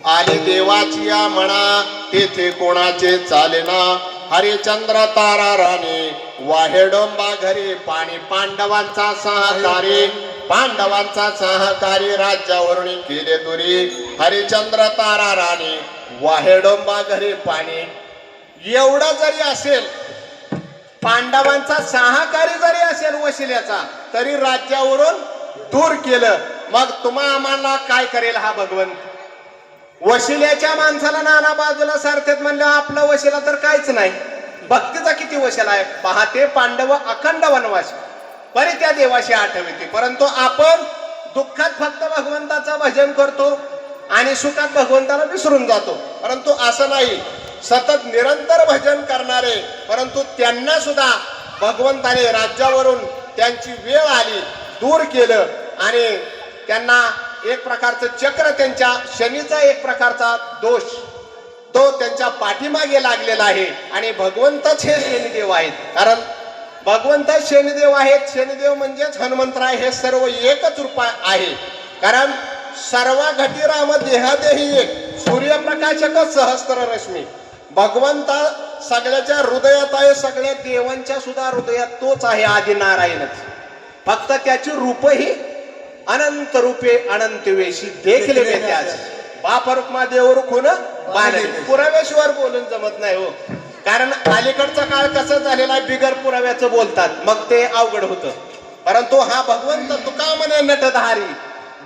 आली देवाची या म्हणा तेथे कोणाचे चालेना. हरिचंद्र तारा राणी वाहेडोंबा घरी पाणी पांडवांचा सहकारी राज्यावरून केले दुरी. हरिचंद्र तारा राणी वाहेडोंबा घरी पाणी. एवढं जरी असेल, पांडवांचा सहकारी जरी असेल वशिल्याचा, तरी राज्यावरून दूर केलं. मग तुम्हा आम्हाला काय करेल हा भगवंत? वशिल्याच्या माणसाला नाना बाजूला सारथ्यात म्हणलं आपलं वशिला तर काहीच नाही. भक्तीचा किती वशिला आहे पहाते. पांडव अखंड वनवास परी त्या देवाशी आठवते. परंतु आपण दुःखात फक्त भगवंताचं भजन करतो आणि सुखात भगवंताला विसरून जातो. परंतु असं नाही, सतत निरंतर भजन करणारे, परंतु त्यांना सुद्धा भगवंताने राज्यावरून त्यांची वेळ आली दूर केलं आणि त्यांना एक प्रकारचं चक्र, त्यांच्या शनीचा एक प्रकारचा दोष तो त्यांच्या पाठीमागे लागलेला आहे. आणि भगवंतच हे शनिदेव आहेत, कारण भगवंत शनिदेव आहेत. शनिदेव म्हणजेच हनुमंतराय, हे सर्व एकच रूप आहे. कारण सर्व घटी राम देहादेही एक, सूर्यप्रकाशक सहस्त्र रश्मी. भगवंता सगळ्याच्या हृदयात आहे, सगळ्या देवांच्या सुद्धा हृदयात तोच आहे, आदि नारायणच. फक्त त्याची रूपही अनंत रूपे अनंत वेशी देखले त्याच. बाप रुक्मा देव रुखून बांधले. पुराव्याशिवाय बोलून जमत नाही हो. कारण अलीकडचा काळ कसं झालेला आहे, बिगर पुराव्याचं बोलतात, मग ते अवघड होतं. परंतु हा भगवंत तुका म्हणे नटधारी,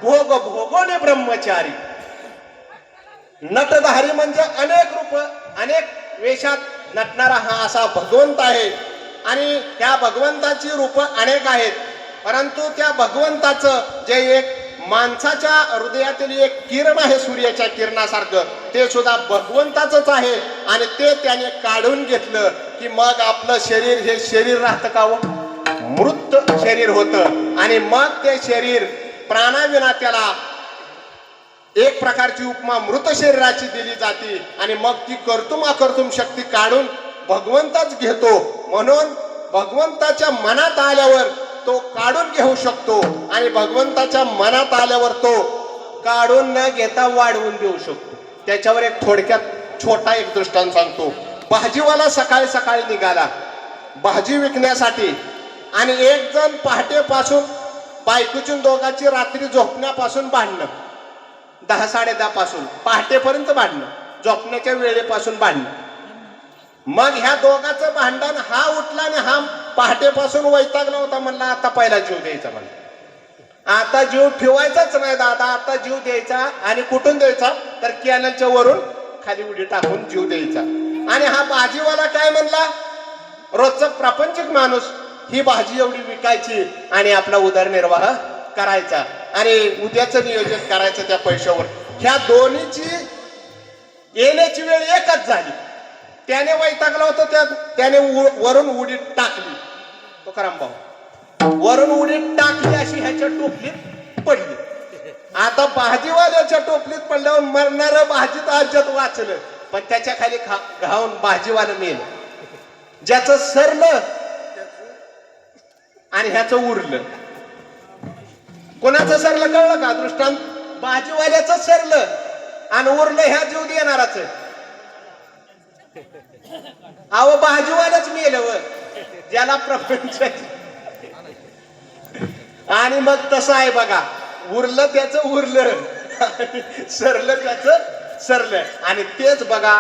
भोग भोगोने ब्रह्मचारी. नटधारी म्हणजे अनेक रूप अनेक वेशात नटणारा हा असा भगवंत आहे. आणि त्या भगवंताची रूप अनेक आहेत, परंतु त्या भगवंताचं जे एक माणसाच्या हृदयातील एक किरण आहे सूर्याच्या किरणासारखं, ते सुद्धा भगवंताचंच आहे. आणि ते त्याने काढून घेतलं की मग आपलं शरीर हे शरीर राहतं का हो? मृत शरीर होतं. आणि मग ते शरीर प्राणाविना त्याला एक प्रकारची उपमा मृत शरीराची दिली जाते. आणि मग ती कर्तुम अकर्तुम शक्ती काढून भगवंतच घेतो. म्हणून भगवंताच्या मनात आल्यावर तो काढून घेऊ शकतो आणि भगवंताच्या मनात आल्यावर तो काढून न घेता वाढवून देऊ शकतो. त्याच्यावर एक थोडक्यात छोटा एक दृष्टांत सांगतो. भाजीवाला सकाळी सकाळी निघाला भाजी विकण्यासाठी, आणि एक जण पहाटेपासून बायकोची दोघांची रात्री झोपण्यापासून भांडणं, 10-10:30 पासून पहाटेपर्यंत भांडणं, झोपण्याच्या वेळेपासून भांडणं. मग ह्या दोघांचं भांडण, हा उठला आणि हा पहाटेपासून वैतागला होता, म्हणला आता पहिला जीव द्यायचा. म्हणला आता जीव ठेवायचाच नाही दादा, आता जीव द्यायचा. आणि कुठून द्यायचा तर कॅनलच्या वरून खाली उडी टाकून जीव द्यायचा. आणि हा भाजीवाला काय म्हणला, रोजचा प्रापंचिक माणूस ही भाजी एवढी विकायची आणि आपला उदरनिर्वाह करायचा आणि उद्याचं नियोजन करायचं त्या पैशावर. ह्या दोन्हीची येण्याची वेळ एकच झाली. त्याने वैतागला होता, त्याने वरून उडी टाकली. तुकाराम भाऊ वरून उडी टाकली अशी ह्याच्या टोपलीत पडली. आता भाजीवाल्याच्या टोपलीत पडल्यावर मरणारं भाजीत आज्यात वाचलं, पण त्याच्या खाली घाऊन भाजीवालं मेलं. ज्याचं सरलं आणि ह्याचं उरलं. कोणाचं सरलं कळलं का दृष्टांत? भाजीवाल्याचं सरलं आणि उरलं ह्या जीव देणाराच. अहो भाजीवालाच मेलं व ज्याला प्रपंच. आणि मग तसं आहे बघा, उरलं त्याचं उरलं, सरलं त्याचं सरलं. आणि तेच बघा,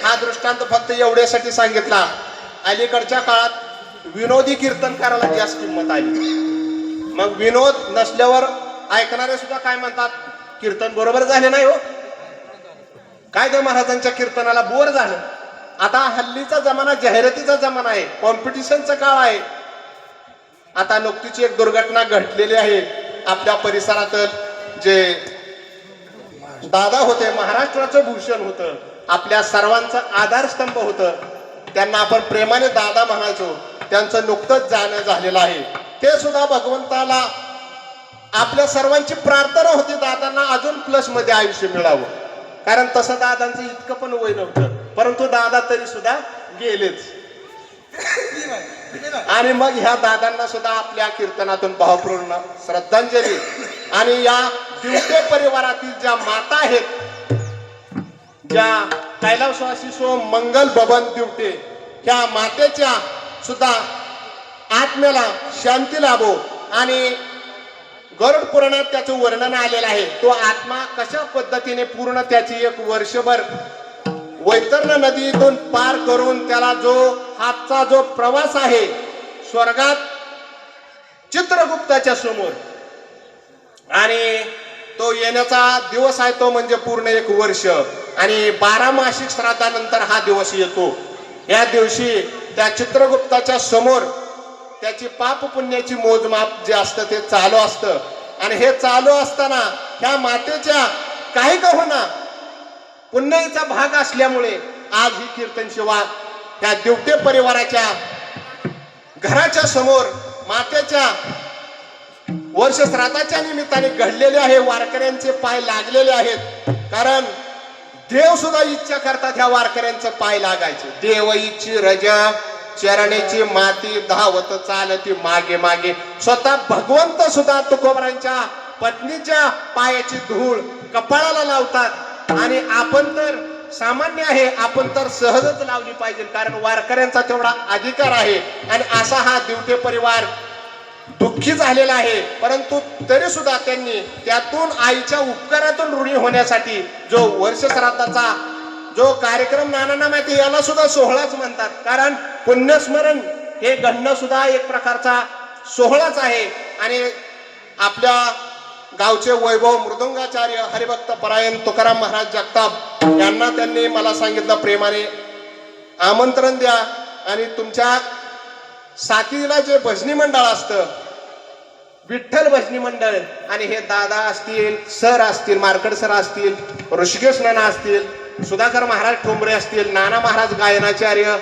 हा दृष्टांत फक्त एवढ्यासाठी सांगितला. अलीकडच्या काळात विनोदी कीर्तनकाराला जास्त किंमत आली. मग विनोद नसल्यावर ऐकणारे सुद्धा काय म्हणतात, कीर्तन बरोबर झाले नाही हो. काय त्या महाराजांच्या कीर्तनाला बोर झालं. आता हल्लीचा जमाना जाहिरातीचा जमाना आहे, कॉम्पिटिशनचा काळ आहे. आता नुकतीच एक दुर्घटना घडलेली आहे आपल्या परिसरात. जे दादा होते, महाराष्ट्राचं भूषण होतं, आपल्या सर्वांचं आधारस्तंभ होतं, त्यांना आपण प्रेमाने दादा म्हणायचो, त्यांचं नुकतंच जाणं झालेलं आहे. ते सुद्धा भगवंताला आपल्या सर्वांची प्रार्थना होती दादांना अजून प्लस मध्ये आयुष्य मिळावं. कारण तसं दादांचं इतकं पण वय नव्हतं, परंतु दादा तरी सुद्धा गेलेच. आणि मग ह्या दादांना सुद्धा आपल्या कीर्तनातून भावपूर्ण श्रद्धांजली. आणि या दिवटे परिवारातील ज्या माता आहेत, ज्या कैलासवासी सो मंगल बबन दिवटे, ह्या मातेच्या सुद्धा आत्म्याला शांती लाभो. आणि गरुड पुराणात त्याचं वर्णन आलेलं आहे. तो आत्मा कशा पद्धतीने पूर्ण त्याची एक वर्षभर वैतरणा नदीतून पार करून त्याला जो हातचा जो प्रवास आहे स्वर्गात चित्रगुप्ताच्या समोर, आणि तो येण्याचा दिवस आहे तो म्हणजे पूर्ण एक वर्ष. आणि 12 मासिक श्राद्धानंतर हा दिवस येतो. या दिवशी त्या चित्रगुप्ताच्या समोर त्याची पाप पुण्याची मोजमाप जे असतं ते चालू असतं. आणि हे चालू असताना ह्या मातेच्या काही का होना पुण्याचा भाग असल्यामुळे आज ही कीर्तन सेवा ह्या दिवटे परिवाराच्या घराच्या समोर मातेच्या वर्ष श्राद्धाच्या निमित्ताने घडलेले आहे. वारकऱ्यांचे पाय लागलेले आहेत, कारण देव सुद्धा इच्छा करतात ह्या वारकऱ्यांचं पाय लागायचे. देव इच्छी रज चरणेची माती धावत चालती मागे मागे. स्वतः भगवंत सुद्धा तुकोबरांच्या पत्नीच्या पायाची धूळ कपाळाला लावतात. आणि आपण तर सामान्य आहे, आपण तर सहजच लावली पाहिजे, कारण वारकऱ्यांचा तेवढा अधिकार आहे. आणि असा हा दिवटे परिवार दुःखी झालेला आहे, परंतु तरी सुद्धा त्यांनी त्यातून आईच्या उपकारातून ऋणी होण्यासाठी जो वर्ष श्राद्धाचा जो कार्यक्रम नानांना माहिती, याला सुद्धा सोहळाच म्हणतात. कारण पुण्यस्मरण हे घडणं सुद्धा एक प्रकारचा सोहळाच आहे. आणि आपल्या गावचे वैभव मृदुंगाचार्य हरिभक्त परायण तुकाराम महाराज जगताप यांना त्यांनी मला सांगितलं, प्रेमाने आमंत्रण द्या आणि तुमच्या साथीला जे भजनी मंडळ असतं, विठ्ठल भजनी मंडळ, आणि हे दादा असतील, सर असतील, मार्कड सर असतील, ऋषिकेश नाना असतील, सुधाकर महाराज ठोंबरे असतील, नाना महाराज गायनाचार्य,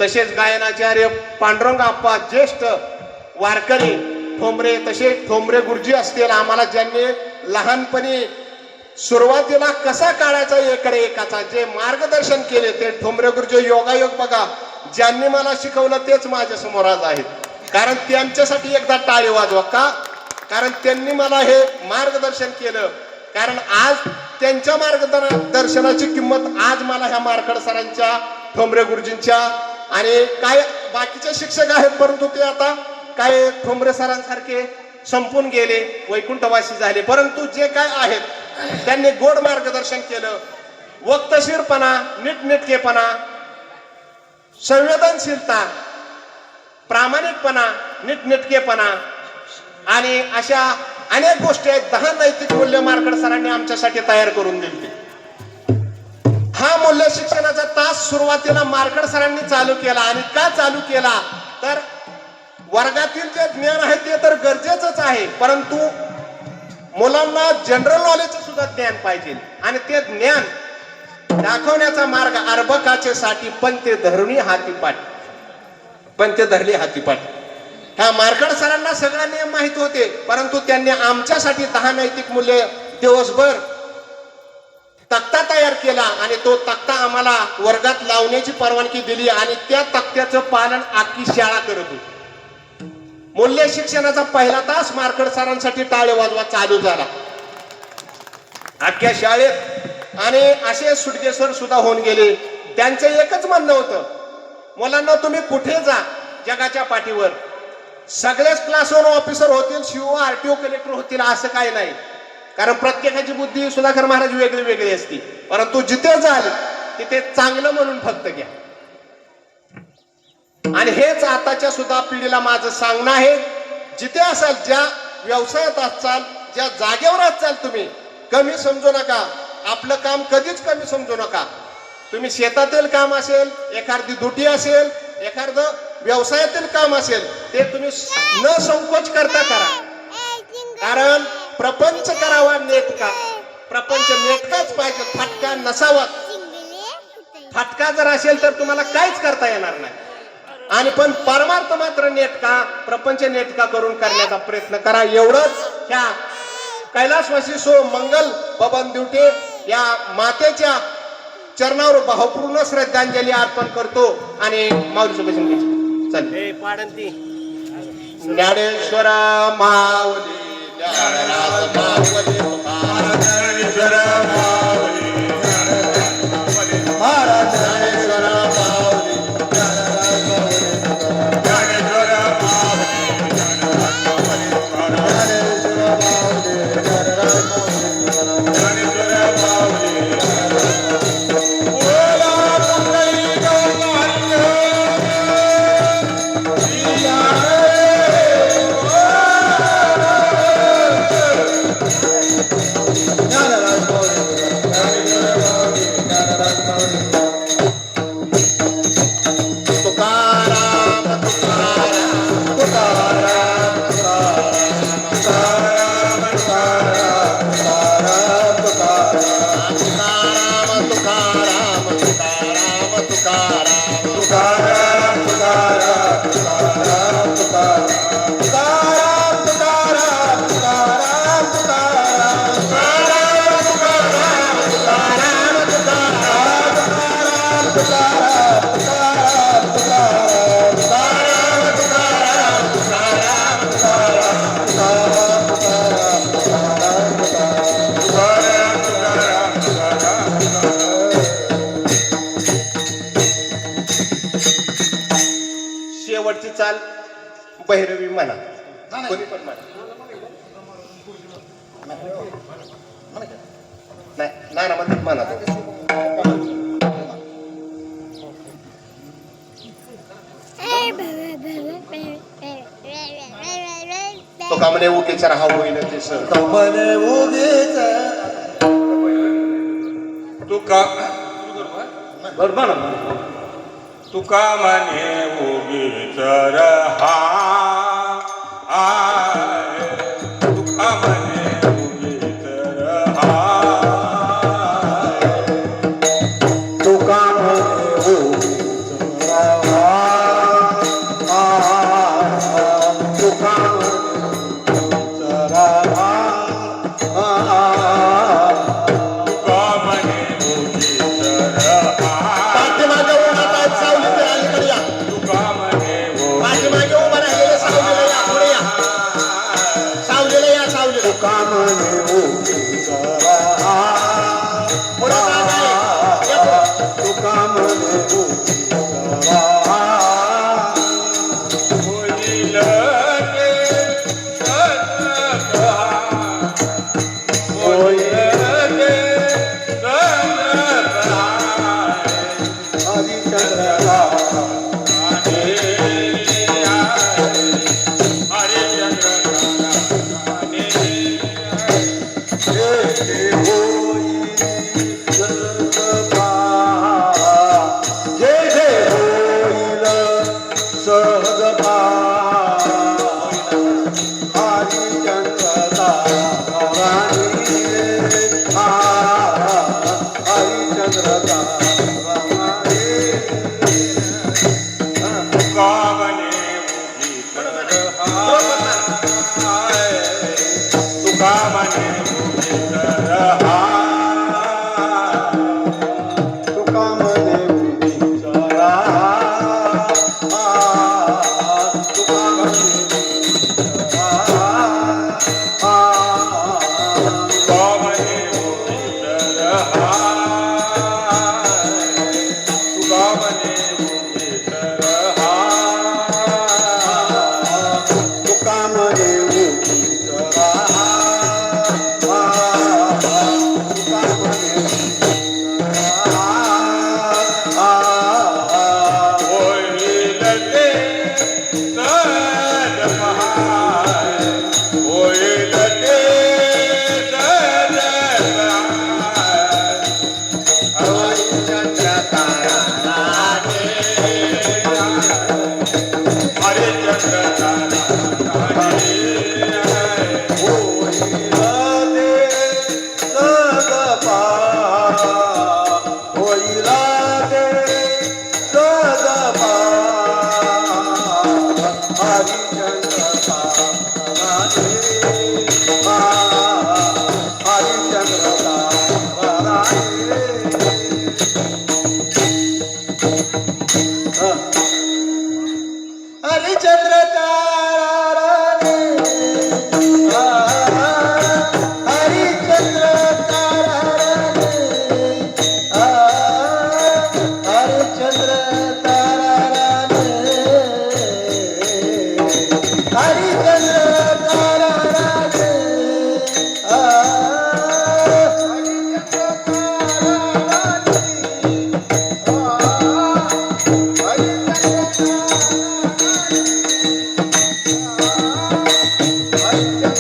तसेच गायनाचार्य पांडुरंग आप्पा ज्येष्ठ वारकरी ठोंबरे, तसे ठोंबरे गुरुजी असतील, आम्हाला ज्यांनी लहानपणी सुरुवातीला कसा काढायचा एकडे एकाचा जे मार्गदर्शन केले ते ठोंबरे गुरुजी योगायोग बघा, ज्यांनी मला शिकवलं तेच माझ्या समोर आज आहेत. कारण त्यांच्यासाठी एकदा टाळी वाजवा का, कारण त्यांनी मला हे मार्गदर्शन केलं. कारण आज त्यांच्या मार्गदर्शनाची किंमत आज मला ह्या मार्कड सरांच्या, ठोंबरे गुरुजींच्या आणि काय बाकीचे शिक्षक आहेत, परंतु ते आता काय ठोंबरे सरांसारखे संपून गेले, वैकुंठवासी झाले. परंतु जे काय आहेत त्यांनी गोड मार्गदर्शन केलं. वक्तशीरपणा, नीटनेटकेपणा, संवेदनशीलता, प्रामाणिकपणा, नीटनेटकेपणा आणि अशा अनेक गोष्टी आहेत. 10 नैतिक मूल्य मार्कड सरांनी आमच्यासाठी तयार करून दिली. हा मूल्य शिक्षणाचा तास सुरुवातीला मार्कड सरांनी चालू केला. आणि का चालू केला तर वर्गातील जे ज्ञान आहे ते तर गरजेचंच आहे, परंतु मुलांना जनरल नॉलेजचं सुद्धा ज्ञान पाहिजे. आणि ते ज्ञान दाखवण्याचा मार्ग अर्भकाचे साठी पण ते धरणी हातीपाठ, पण ते धरली हातीपाठ. ह्या मार्कड सरांना सगळे नियम माहित होते, परंतु त्यांनी आमच्यासाठी 10 नैतिक मूल्य दिवसभर तक्ता तयार केला. आणि तो तक्ता आम्हाला वर्गात लावण्याची परवानगी दिली. आणि त्या तक्त्याचं पालन अख्खी शाळा करत होती. मूल्य शिक्षणाचा पहिला तास मार्कड सरांसाठी टाळे वाजवा चालू झाला अख्ख्या शाळेत. आणि असे सुटके सर सुद्धा होऊन गेले. त्यांचं एकच म्हणणं होतं, मुलांना तुम्ही कुठे जा जगाच्या पाठीवर, सगळेच क्लास 1 ऑफिसर होतील, शिओ आरटीओ कलेक्टर होतील असं काही नाही. कारण प्रत्येकाची बुद्धी सुधाकर महाराज वेगळी वेगळी असते, परंतु जिथे जाल तिथे चांगलं म्हणून फक्त घ्या. आणि हेच आताच्या सुद्धा पिढीला माझं सांगणं आहे. जिथे असाल, ज्या व्यवसायात असाल, ज्या जागेवर असाल, तुम्ही कमी समजू नका. आपलं काम कधीच कमी समजू नका. तुम्ही शेतातील काम असेल, एखादी दुटी असेल, एखादं व्यवसायातील काम असेल, ते तुम्ही न संकोच करता करा. कारण प्रपंच करावा नेटका, प्रपंच नेटकाच पाहिजे, फाटका नसावा. फाटका जर असेल तर तुम्हाला काहीच करता येणार नाही. आणि पण परमार्थ मात्र नेटका, प्रपंच नेटका करून करण्याचा प्रयत्न करा. एवढंच ह्या कैलासवासी सो मंगल बबन दिवटे या मातेच्या चरणावर भावपूर्ण श्रद्धांजली अर्पण करतो. आणि माऊली चालेल ज्ञानेश्वर माऊली ज्ञानराज माऊली ज्ञानेश्वर माऊली महाराज ज्ञानेश्वर माऊली शेवटची चाल भैरवी म्हणा, कोणी पण म्हणा. नाही नाना म्हणतात म्हणा. तो का म्हणे उगीच राहा होईल ते सर, तो म्हणे उगीच तुका बरोबर तुका म्हणे उगीच रहा, तुका म्हणे उगीच रहा, तुका म्हणे उगीच राहा, तुका म्हणे उगी तर हा तुका म्हणे उगीचा राहा. तुका म्हणे उगीचा राहा. तुका म्हणे उगी तर हाय तुका म्हणे उगी तर हाय तुका म्हणे उगीचा राहा. तुका म्हणे उगीचा राहा. होईल ते सद महाय होईल ते सद महाय हरिचंद्र तारा राजे. हरिचंद्र तारा होईल दे सदपा. होईल दे सदपा. हरिचंद्र तारा राजे. हरिचंद्र तारा राजे. हरिचंद्र तारा रे. हरिचंद्र तारा रे. हरिचंद्र तारा रे.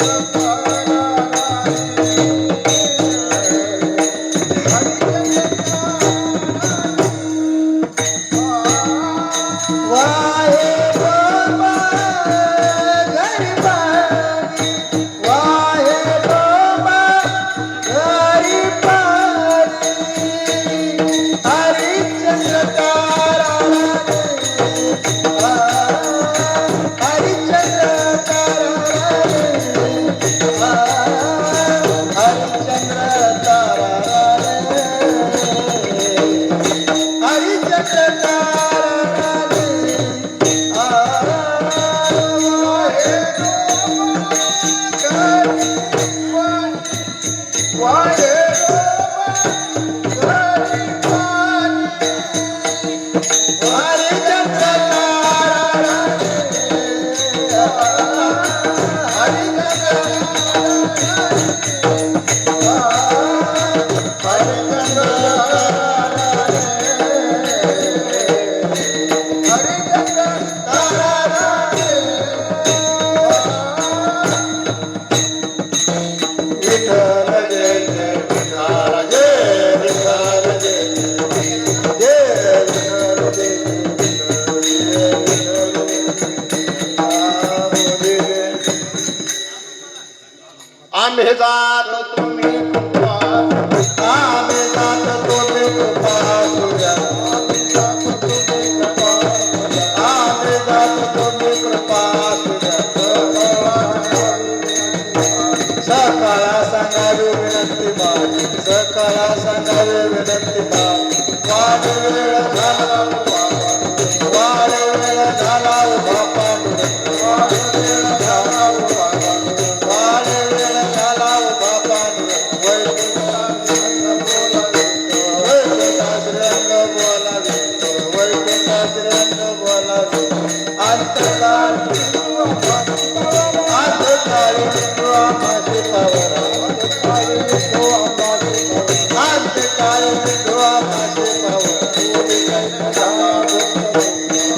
हरिचंद्र तारा रे. वाहे बाबा गरीबानी. वाहे बाबा गरीबानी. हरिचंद्र तारा रे. हरिचंद्र तारा रे. हरिचंद्र तारा रे. हरिचंद्र तारा रे. आम्ही जात तुम्ही कृपा. आम्ही जात तुम्ही कृपा करूया. आम्ही जात तुम्ही कृपा करूया. सकाळा सांगावी विनंती माझी. सकाळा सांगावी विनंती माझी. वाढ वेळ झाला उभा. वाढ वेळ झाला उभा पांडुरंग. वाढ वेळ झाला उभा पांडुरंग. वाढ वेळ झाला उभा पांडुरंग. वैकुंठास रंग बोलावितो. वैकुंठास रंग बोलावितो. अंतकाळी अंतकाळी विष्णू आम्हासी पावरा. अंतकाळी विष्णू आम्हासी पावरा.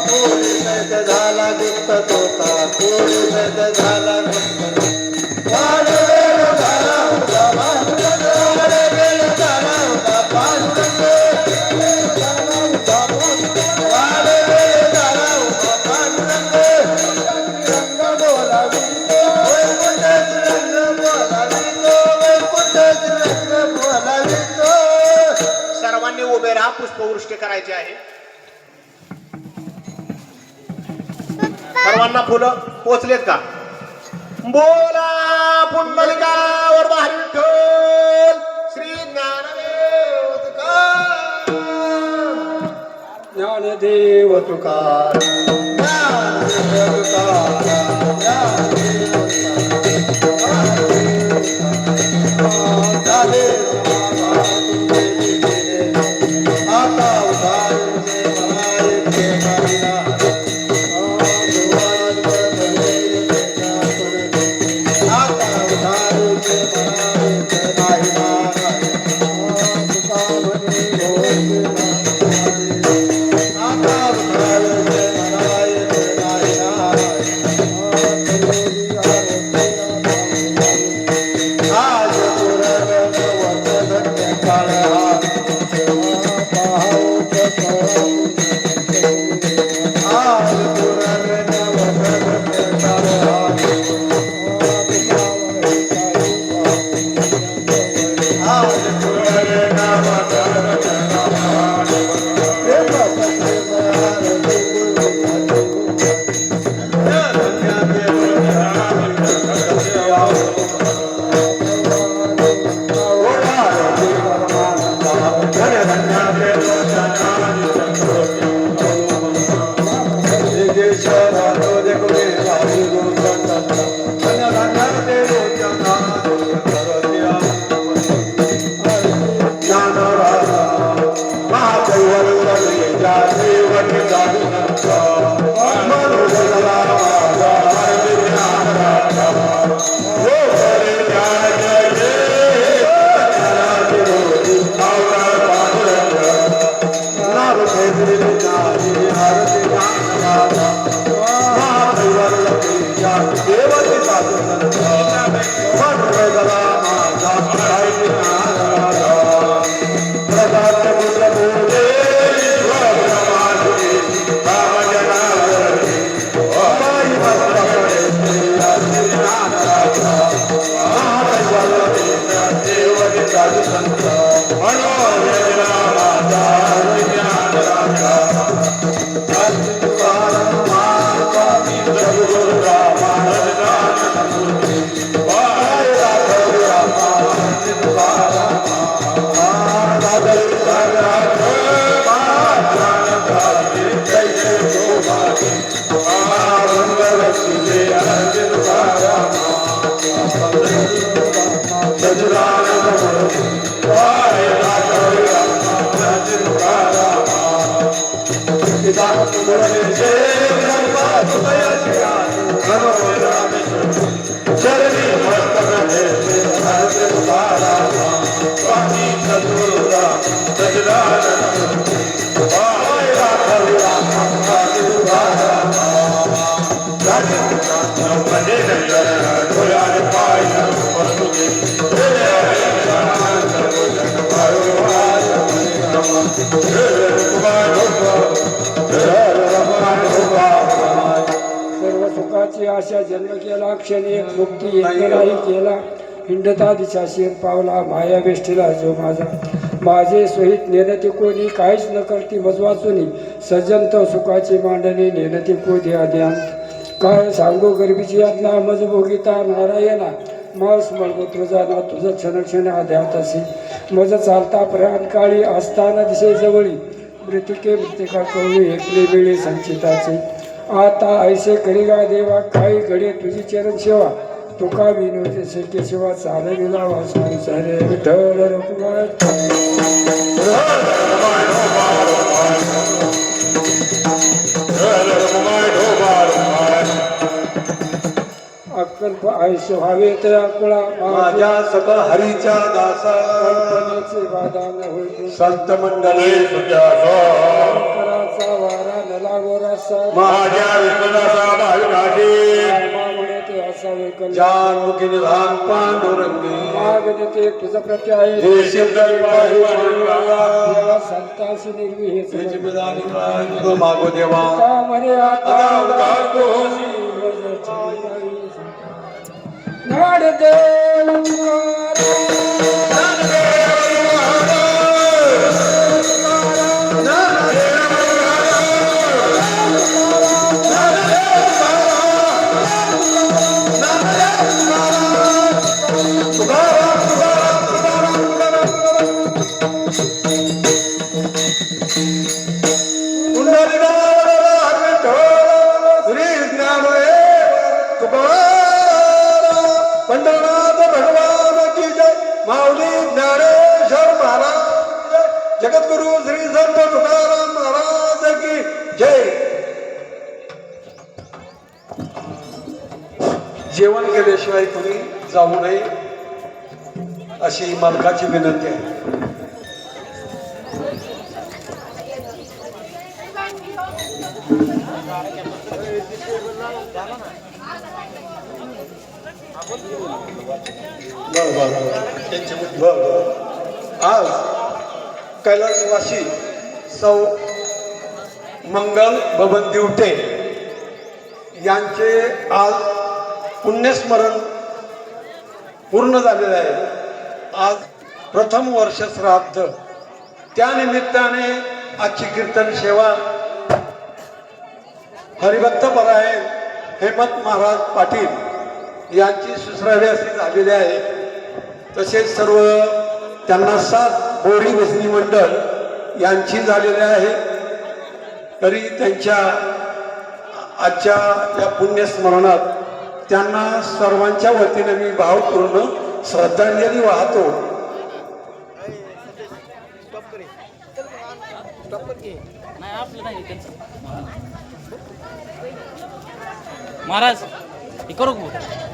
कोळी सैत झाला गुप्त तोता. कोळी सैत झाला गुप्त. वाढ वेळ झाला उभा पांडुरंग. वाढ वेळ झाला उभा पांडुरंग. वाढ वेळ झाला उभा पांडुरंग. रंग बोलावितो. वैकुंठास रंग बोलावितो. वैकुंठास रंग बोलावितो. सर्वांनी उभे राहा. पुष्पवृष्टी करायची आहे. सर्वांना फुलं पोचलेत का? बोला पुंडलिकावर भारी विठ्ठल श्री ज्ञानदेव तुकाराम. ज्ञानदेव तुकाराम, ज्ञानदेव तुकाराम, ज्ञानदेव तुकाराम. झाले आता उधारीचे म्हणायचे काहीना. आता उधारीचे म्हणायचे नाही नारायण. तुका म्हणे गोविंद आता उधारीचे म्हणायचे नाही नारायण. आज पुरण वचन काळ सर्व सुखाची आशा जन्म केला क्षणी एक मुक्ती एकलाही केला हिंडता दिशा शिर पावला माया बेष्टीला जो माझा माझे सोहित नेनती कोणी काहीच न करती मज वाचुनी सज्जंत सुखाची मांडणी नेनती कोधी आद्यांत काय सांगू गर्भीची यातना मज भोगिता नारायणा मळ स्मरण तुझा ना तुझं क्षण क्षण आध्यात असे मज चालता प्रयाण काळी असताना दिसे जवळी मृतिके मृतिका कवळी एकले वेळे संचिताचे आता ऐसे करिगा देवा काही घडे तुझी चरण सेवा तुका विनोते सख्य सेवा चालविला वासुरी सारे विठ्ठल रघुनाथ. अक्कल्प आयुष्य व्हावे ते अकुळा माझ्या सकळ हरीच्या दासा कल्पनेचे वादान होईल संत मंडळी सुजासो कराचा वारा न लागो रसा माझ्या विश्वनाथा भाविकाशी म्हणे ते असावे कल जानमुखी निधान पांडुरंगी मागणे ते तुझं प्रत्य आहे हे शिंदर देवा संतांशी निर्विहेच मागो देवा का म्हणे आता नाडदेव नारायण केल्याशिवाय कोणी जाऊ नये अशी मालकाची विनंती आहे. आज कैलासवासी सौ मंगल बबन दिवटे यांचे आज पुण्यस्मरण पूर्ण झालेले आहे. आज प्रथम वर्ष श्राद्ध, त्यानिमित्ताने आजची कीर्तन सेवा हरिभक्त परायण हेमंत महाराज पाटील यांची सुसरावी अशी झालेली आहे. तसेच सर्व त्यांना 7 बोरी व्यसनी मंडळ यांची झालेली आहे. तरी त्यांच्या आजच्या या पुण्यस्मरणात त्यांना सर्वांच्या वतीने मी भावपूर्ण श्रद्धांजली वाहतो. महाराज हे करू का?